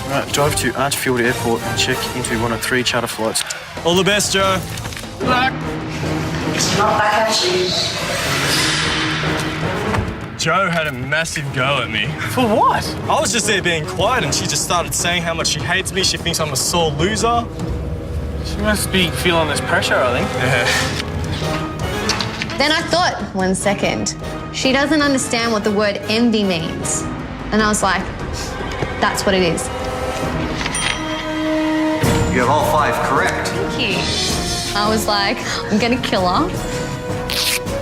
Right, drive to Archfield Airport and check into one of 3 charter flights. All the best, Jo. Good luck. Not back at you. Jo had a massive go at me. For what? I was just there being quiet and she just started saying how much she hates me. She thinks I'm a sore loser. She must be feeling this pressure, I think. Yeah. Then I thought, 1 second, she doesn't understand what the word envy means. And I was like, that's what it is. You have all 5 correct. Thank you. I was like, I'm gonna kill her.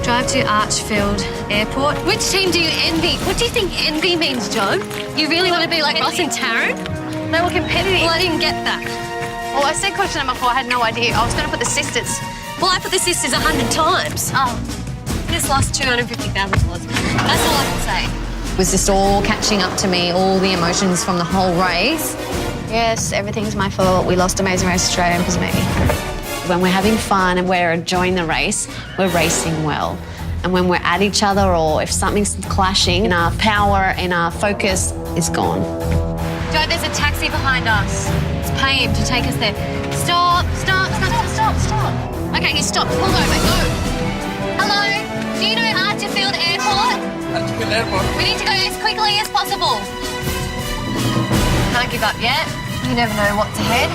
Drive to Archfield Airport. Which team do you envy? What do you think envy means, Jo? You really want to be like Ross and Taryn? They were competitive. Well, I didn't get that. Well, I said question number 4. I had no idea. I was going to put the sisters. Well, I put the sisters 100 times. Oh. just lost $250,000. That's all I can say. It was just all catching up to me, all the emotions from the whole race. Yes, everything's my fault. We lost Amazing Race Australia because of me. When we're having fun and we're enjoying the race, we're racing well. And when we're at each other or if something's clashing, and our power and our focus is gone. Joe, there's a taxi behind us. Let's pay him to take us there. Stop. Okay, he stopped. Pull over, go. Hello, do you know Archerfield Airport? Archerfield Airport. We need to go as quickly as possible. Can't give up yet. You never know what's ahead.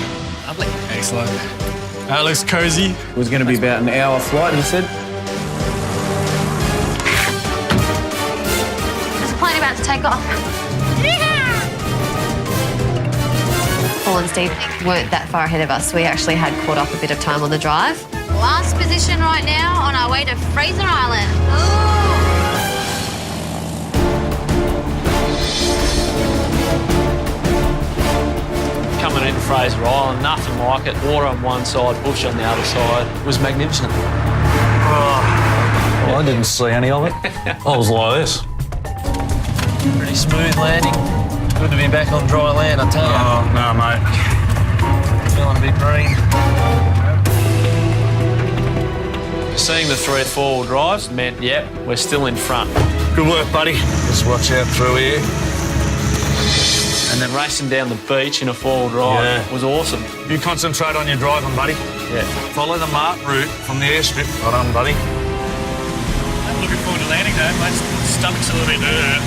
Lovely. Excellent. That looks cozy. It was going to be about an hour flight, he said. There's a plane about to take off. Paul and Steve weren't that far ahead of us. We actually had caught up a bit of time on the drive. Last position right now on our way to Fraser Island. Coming into Fraser Island, nothing like it. Water on one side, bush on the other side. It was magnificent. Well, I didn't see any of it. I was like this. Pretty smooth landing. Good to be back on dry land, I tell you. Oh, no, mate. Feeling a bit green. Seeing the 3 4-wheel drives meant, yep, we're still in front. Good work, buddy. Just watch out through here. And then racing down the beach in a 4-wheel drive was awesome. You concentrate on your driving, buddy. Yeah. Follow the marked route from the airstrip. Right on, buddy. I'm looking forward to landing though. My stomach's a little bit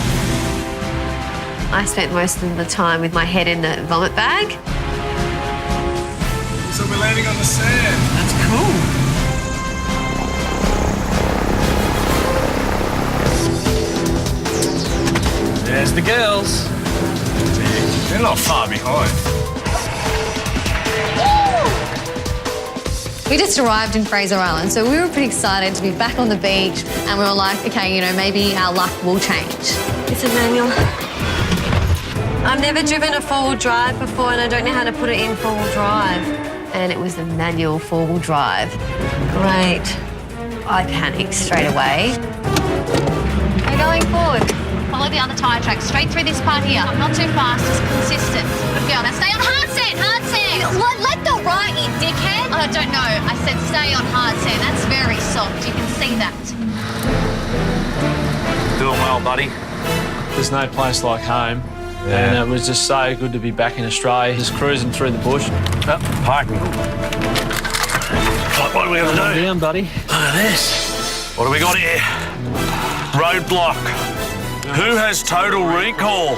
I spent most of the time with my head in the vomit bag. So we're landing on the sand. That's cool. There's the girls. They're not far behind. We just arrived in Fraser Island, so we were pretty excited to be back on the beach, and we were like, okay, you know, maybe our luck will change. It's a manual. I've never driven a 4-wheel drive before, and I don't know how to put it in 4-wheel drive. And it was the manual 4-wheel drive. Great. I panicked straight away. We're going forward. Follow the other tyre track, straight through this part here. Not too fast, just consistent. Go, now stay on hard sand, hard sand. Let the right in, dickhead. I don't know. I said stay on hard sand. That's very soft. You can see that. Doing well, buddy. There's no place like home. And it was just so good to be back in Australia, just cruising through the bush. Park me. What are we going to do? Down, buddy. Look at this. What do we got here? Roadblock. Who has total recall?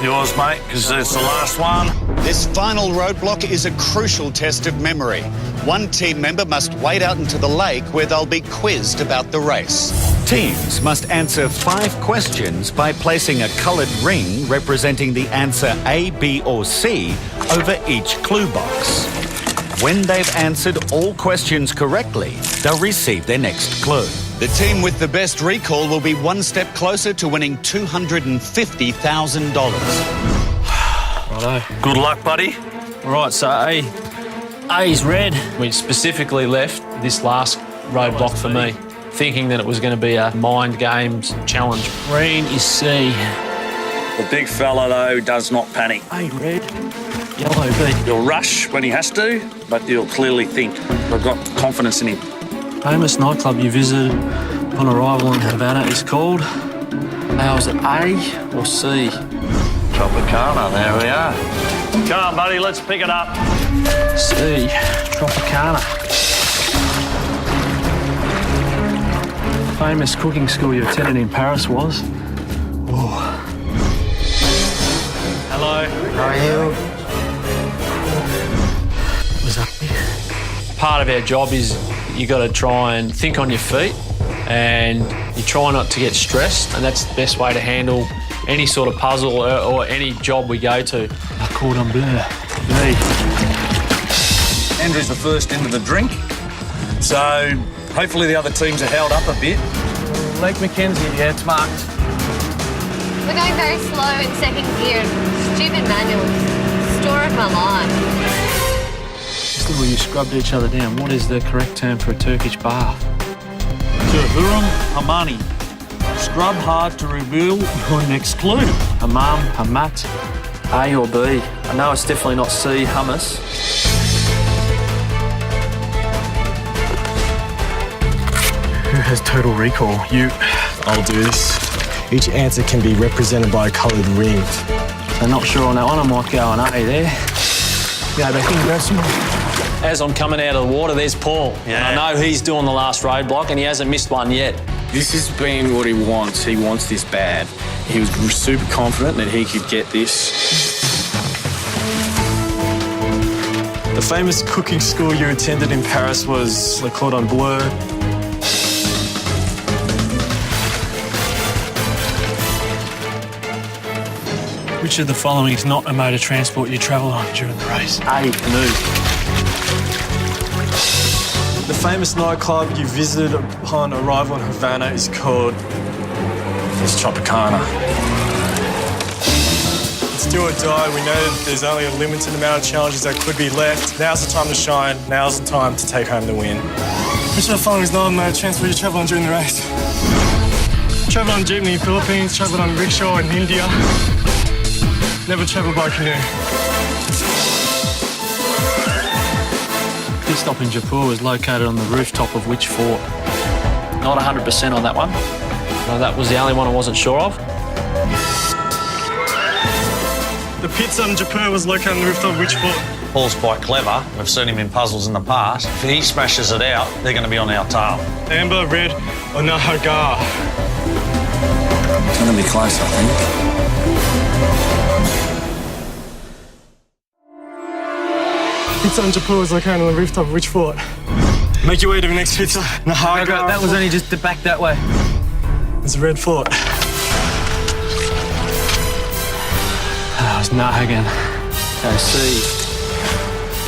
Yours, mate, because it's the last one. This final roadblock is a crucial test of memory. One team member must wade out into the lake where they'll be quizzed about the race. Teams must answer 5 questions by placing a coloured ring representing the answer A, B or C over each clue box. When they've answered all questions correctly, they'll receive their next clue. The team with the best recall will be one step closer to winning $250,000. Righto. Good luck, buddy. All right, so A's red. We specifically left this last roadblock for me, thinking that it was going to be a mind games challenge. Green is C. The big fella, though, does not panic. A red, yellow B. He'll rush when he has to, but he'll clearly think. I've got confidence in him. Famous nightclub you visited on arrival in Havana is called. Now, is it A or C? Tropicana, there we are. Come on, buddy, let's pick it up. C, Tropicana. Famous cooking school you attended in Paris was. Oh. Hello. How are you? Was that part of our job is you got to try and think on your feet, and you try not to get stressed, and that's the best way to handle any sort of puzzle or any job we go to. I cordon bleu. Me. Andrew's the first into the drink, so hopefully the other teams are held up a bit. Lake Mackenzie, yeah, it's marked. We're going very slow in second gear. Stupid manual. Story of my life. Just the way you scrubbed each other down. What is the correct term for a Turkish bath? Huram Hamani. Scrub hard to reveal your next clue. Hammam, Hammat, A or B? I know it's definitely not C, hummus. Who has total recall? You. I'll do this. Each answer can be represented by a coloured ring. I'm not sure on that one. I might go on A there. Yeah, they can grab some. As I'm coming out of the water, there's Paul. Yeah. And I know he's doing the last roadblock and he hasn't missed one yet. This has been what he wants. He wants this bad. He was super confident that he could get this. The famous cooking school you attended in Paris was Le Cordon Bleu. Which of the following is not a mode of transport you travel on during the race? A, canoe. The famous nightclub you visited upon arrival in Havana is called... It's Tropicana. It's do or die. We know that there's only a limited amount of challenges that could be left. Now's the time to shine. Now's the time to take home the win. Which of the following is not a mode of transport you travel on during the race? Travelled on jeepney in Philippines, travelled on rickshaw in India. Never travelled by canoe. Pit stop in Jaipur is located on the rooftop of which fort? Not 100% on that one. No, that was the only one I wasn't sure of. The pit stop in Jaipur was located on the rooftop of which fort? Paul's quite clever. We've seen him in puzzles in the past. If he smashes it out, they're going to be on our tail. Amber, red, or Nahagar? It's going to be close, I think. Pizza in Jaipur is located on the rooftop of which fort? Make your way to the next pizza. Nahagar. That was only just the back that way. It's a red fort. That was Nahagan. Okay, C.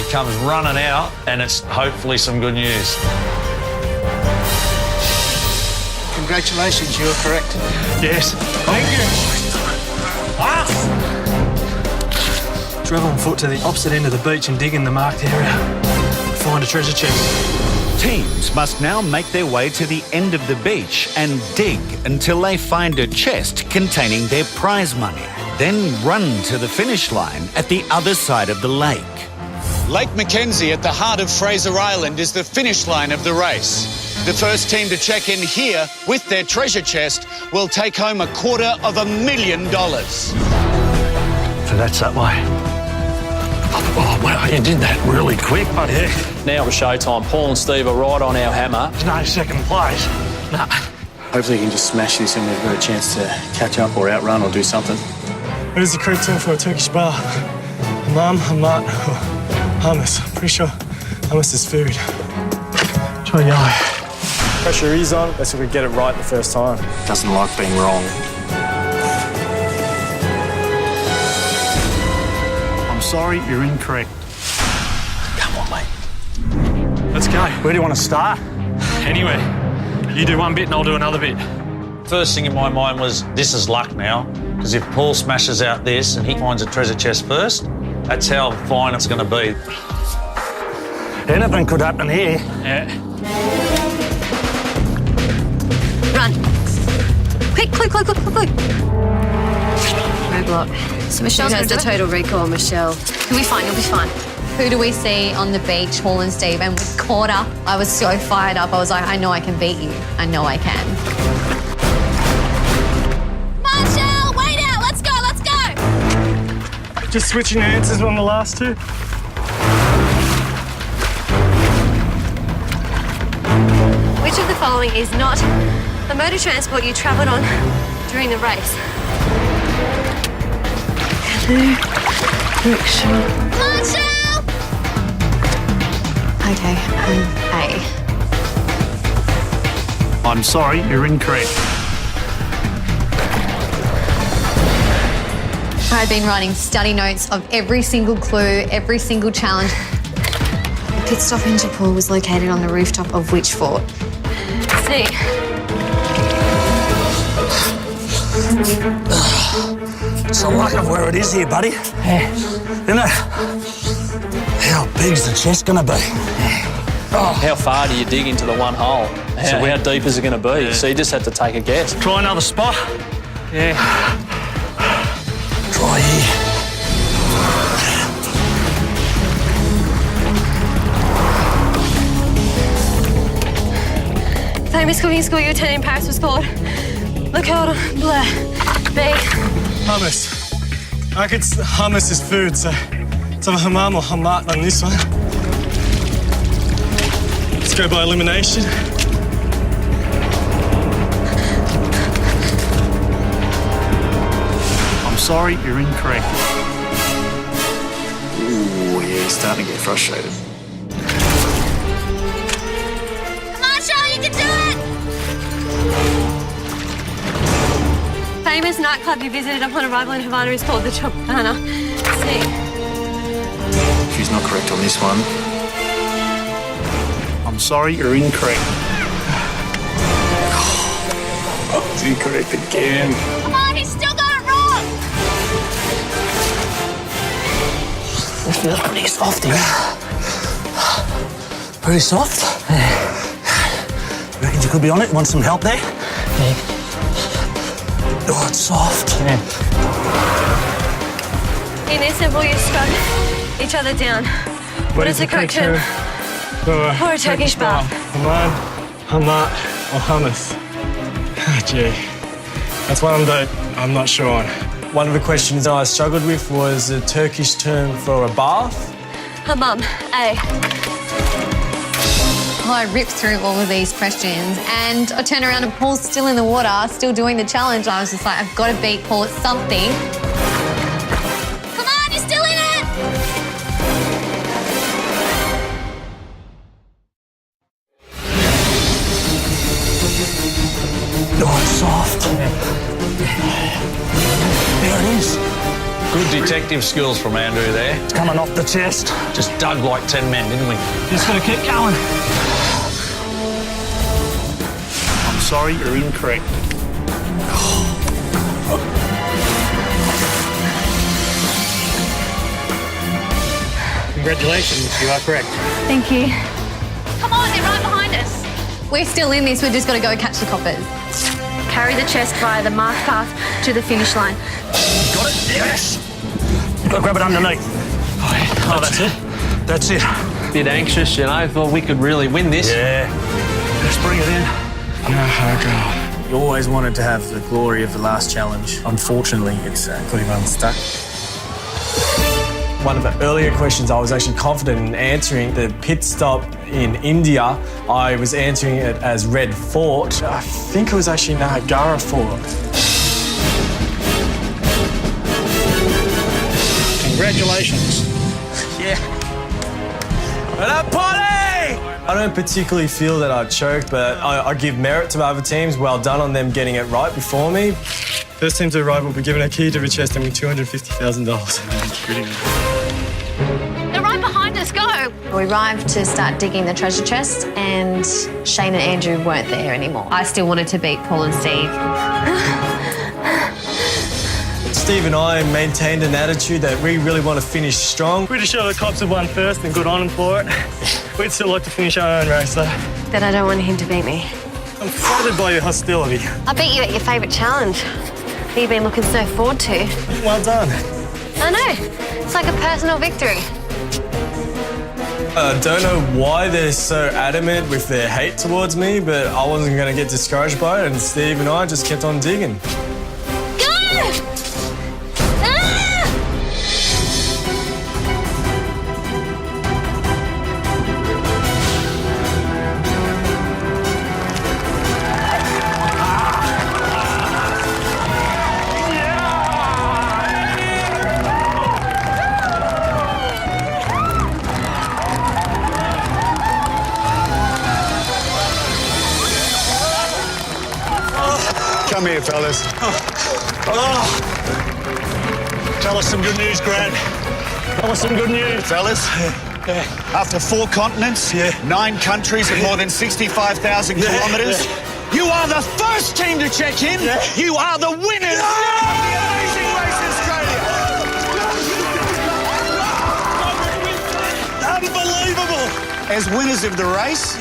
He comes running out, and it's hopefully some good news. Congratulations, you are correct. Yes. Thank you. Travel on foot to the opposite end of the beach and dig in the marked area. Find a treasure chest. Teams must now make their way to the end of the beach and dig until they find a chest containing their prize money. Then run to the finish line at the other side of the lake. Lake Mackenzie at the heart of Fraser Island is the finish line of the race. The first team to check in here with their treasure chest will take home $250,000. So that's that way. Oh, well, you did that really quick, but yeah. Now it's showtime. Paul and Steve are right on our hammer. There's no second place. Nah. Hopefully he can just smash this and we've got a chance to catch up or outrun or do something. What is the correct term for a Turkish bar? Hammam, hammat, or hummus. Pretty sure hummus is food. Try yellow. Pressure is on. Let's see if we get it right the first time. Doesn't like being wrong. I'm sorry, you're incorrect. Come on, mate. Let's go. Where do you want to start? Anyway, you do one bit and I'll do another bit. First thing in my mind was, this is luck now, because if Paul smashes out this and he finds a treasure chest first, that's how fine it's going to be. Anything could happen here. Yeah. Run. Quick. Roadblock. So Michelle has the total recall, Michelle. You'll be fine, Who do we see on the beach, Paul and Steve? And with quarter, I was so fired up. I was like, I know I can beat you. I know I can. Michelle, wait out. Let's go. Just switching the answers on the last two. Which of the following is not the mode of transport you travelled on during the race? Rickshaw. Marshall! Okay, A. I'm sorry, you're incorrect. I've been writing study notes of every single clue, every single challenge. The pit stop in Jaipur was located on the rooftop of which fort? C. It's the luck of where it is here, buddy. Yeah. Isn't it? How big's the chest gonna be? How far do you dig into the one hole? So how deep is it going to be? Yeah. So you just have to take a guess. Try another spot. Yeah. Try here. Famous cooking school you attended in Paris was called Le Cordon Bleu. B. Hummus. I reckon hummus is food, so it's either hammam or hamat on this one. Let's go by elimination. I'm sorry, you're incorrect. Ooh, yeah, he's starting to get frustrated. Come on, Charlie, you can do it! Famous nightclub you visited upon arrival in Havana is called the Tropicana. C. She's not correct on this one. I'm sorry, you're incorrect. Oh, it's incorrect again. Come on, he's still got it wrong! This feels pretty soft here. Pretty soft? Reckon you could be on it? Want some help there? Oh, it's soft. In this simple, you struck each other down. What is the correct term for a Turkish bath? Hammam, hamat, or hummus. Ah, gee. That's one I'm not sure on. One of the questions I struggled with was a Turkish term for a bath. Hammam. A. I ripped through all of these questions and I turned around and Paul's still in the water, still doing the challenge. I was just like, I've got to beat Paul at something. Come on, you're still in it! Oh, it's soft. There it is. Good detective skills from Andrew there. It's coming off the chest. Just dug like 10 men, didn't we? Just gotta keep going. I'm sorry, you're incorrect. Congratulations, you are correct. Thank you. Come on, they're right behind us. We're still in this, we've just got to go catch the coppers. Carry the chest via the marked path to the finish line. Got it? Yes. Got to grab it underneath. Oh, that's it. That's it. Bit anxious, you know, thought we could really win this. Yeah. Just bring it in. Oh, God. You always wanted to have the glory of the last challenge. Unfortunately, it's pretty unstuck. One of the earlier questions I was actually confident in answering, the pit stop in India, I was answering it as Red Fort. I think it was actually Niagara Fort. Congratulations. Yeah. Well done, Polly! I don't particularly feel that I choked, but I give merit to other teams. Well done on them getting it right before me. First team to arrive will be given a key to the chest and win $250,000. They're right behind us, go! We arrived to start digging the treasure chest and Shane and Andrew weren't there anymore. I still wanted to beat Paul and Steve. Steve and I maintained an attitude that we really want to finish strong. Pretty sure the cops have won first and good on them for it. We'd still like to finish our own race, though. That I don't want him to beat me. I'm flattered by your hostility. I beat you at your favourite challenge. That you've been looking so forward to. Well done. I know. It's like a personal victory. I don't know why they're so adamant with their hate towards me, but I wasn't going to get discouraged by it, and Steve and I just kept on digging. Come here, fellas. Tell us some good news, Grant. Tell us some good news. Fellas, after 4 continents, 9 countries and more than 65,000 kilometres, you are the first team to check in. You are the winners of the Amazing Race Australia. Unbelievable. As winners of the race,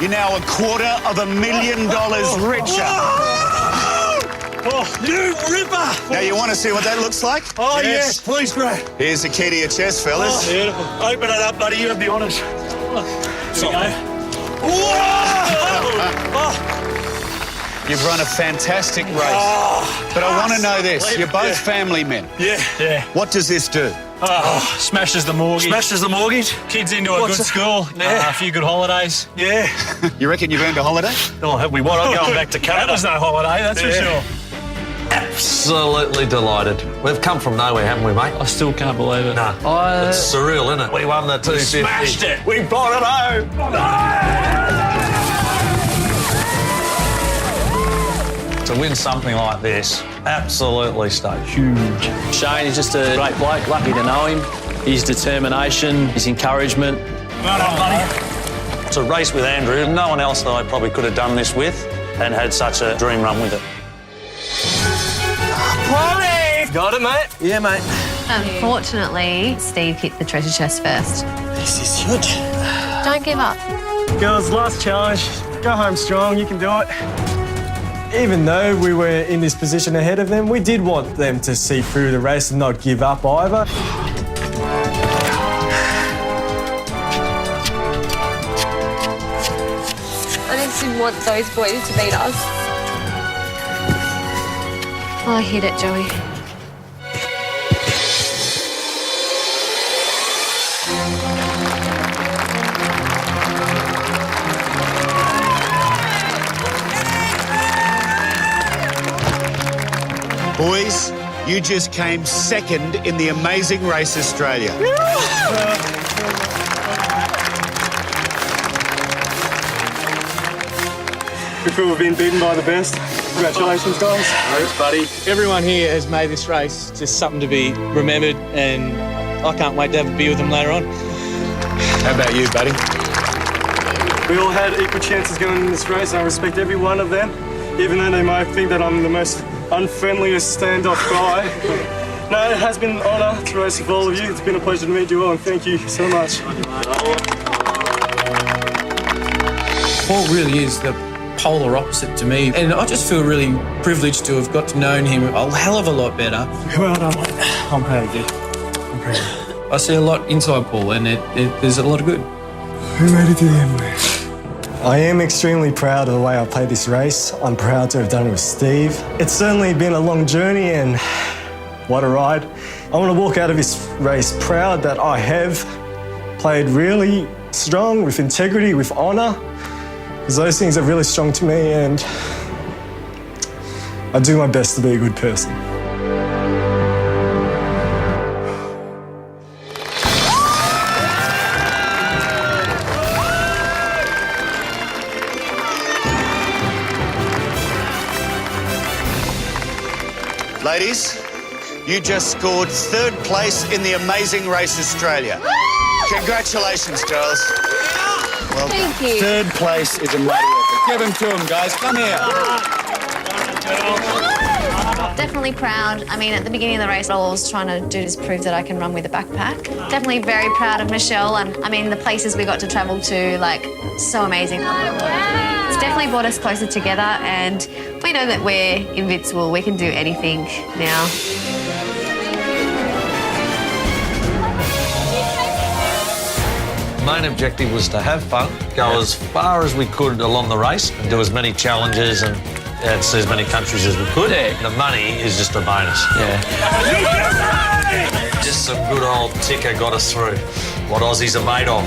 you're now $250,000 richer. Oh, you ripper! Now, you want to see what that looks like? Oh, yes, please, Grant. Here's the key to your chest, fellas. Oh, beautiful. Open it up, buddy. You have the honours. Sorry. You've run a fantastic race. But I want to know this. You're both family men. Yeah. What does this do? Smashes the mortgage. Smashes the mortgage. Kids into a good school. A few good holidays. Yeah. You reckon you've earned a holiday? Oh, have we? What? I'm going back to Canada. That was no holiday, that's for sure. Absolutely delighted. We've come from nowhere, haven't we, mate? I still can't believe it. No. It's surreal, isn't it? We won the 250. Smashed it. We brought it home. To win something like this, absolutely stoked. Huge. Shane is just a great bloke. Lucky to know him. His determination, his encouragement. Right on, buddy. It's a race with Andrew. No one else that I probably could have done this with and had such a dream run with it. Got it, mate? Yeah, mate. Unfortunately, Steve hit the treasure chest first. This is huge. Don't give up. Girls, last challenge. Go home strong, you can do it. Even though we were in this position ahead of them, we did want them to see through the race and not give up either. I didn't want those boys to beat us. I hit it, Joey. Boys, you just came second in the Amazing Race Australia. We feel we've been beaten by the best. Congratulations, guys. Thanks, buddy. Everyone here has made this race just something to be remembered, and I can't wait to have a beer with them later on. How about you, buddy? We all had equal chances going in this race, and I respect every one of them, even though they might think that I'm the most unfriendliest stand-off guy. No, it has been an honour to race with all of you. It's been a pleasure to meet you all, and thank you so much. Paul really is the polar opposite to me, and I just feel really privileged to have got to know him a hell of a lot better. Well done, mate. I'm proud of you. I'm proud. I see a lot inside Paul, and there's a lot of good. We made it to the end, mate. I am extremely proud of the way I played this race. I'm proud to have done it with Steve. It's certainly been a long journey, and what a ride. I want to walk out of this race proud that I have played really strong, with integrity, with honour, because those things are really strong to me, and I do my best to be a good person. Ladies, you just scored third place in the Amazing Race Australia. Congratulations, girls. Well, Thank you. Third place is a mighty effort. Give them to them, guys. Come here. Definitely proud. I mean, at the beginning of the race, all I was trying to do is prove that I can run with a backpack. Definitely very proud of Michelle, and I mean, the places we got to travel to, like, so amazing. It's definitely brought us closer together, and we know that we're invincible. We can do anything now. The main objective was to have fun, go as far as we could along the race, and do as many challenges and see as many countries as we could. The money is just a bonus. Just some good old ticker got us through. What Aussies are made of.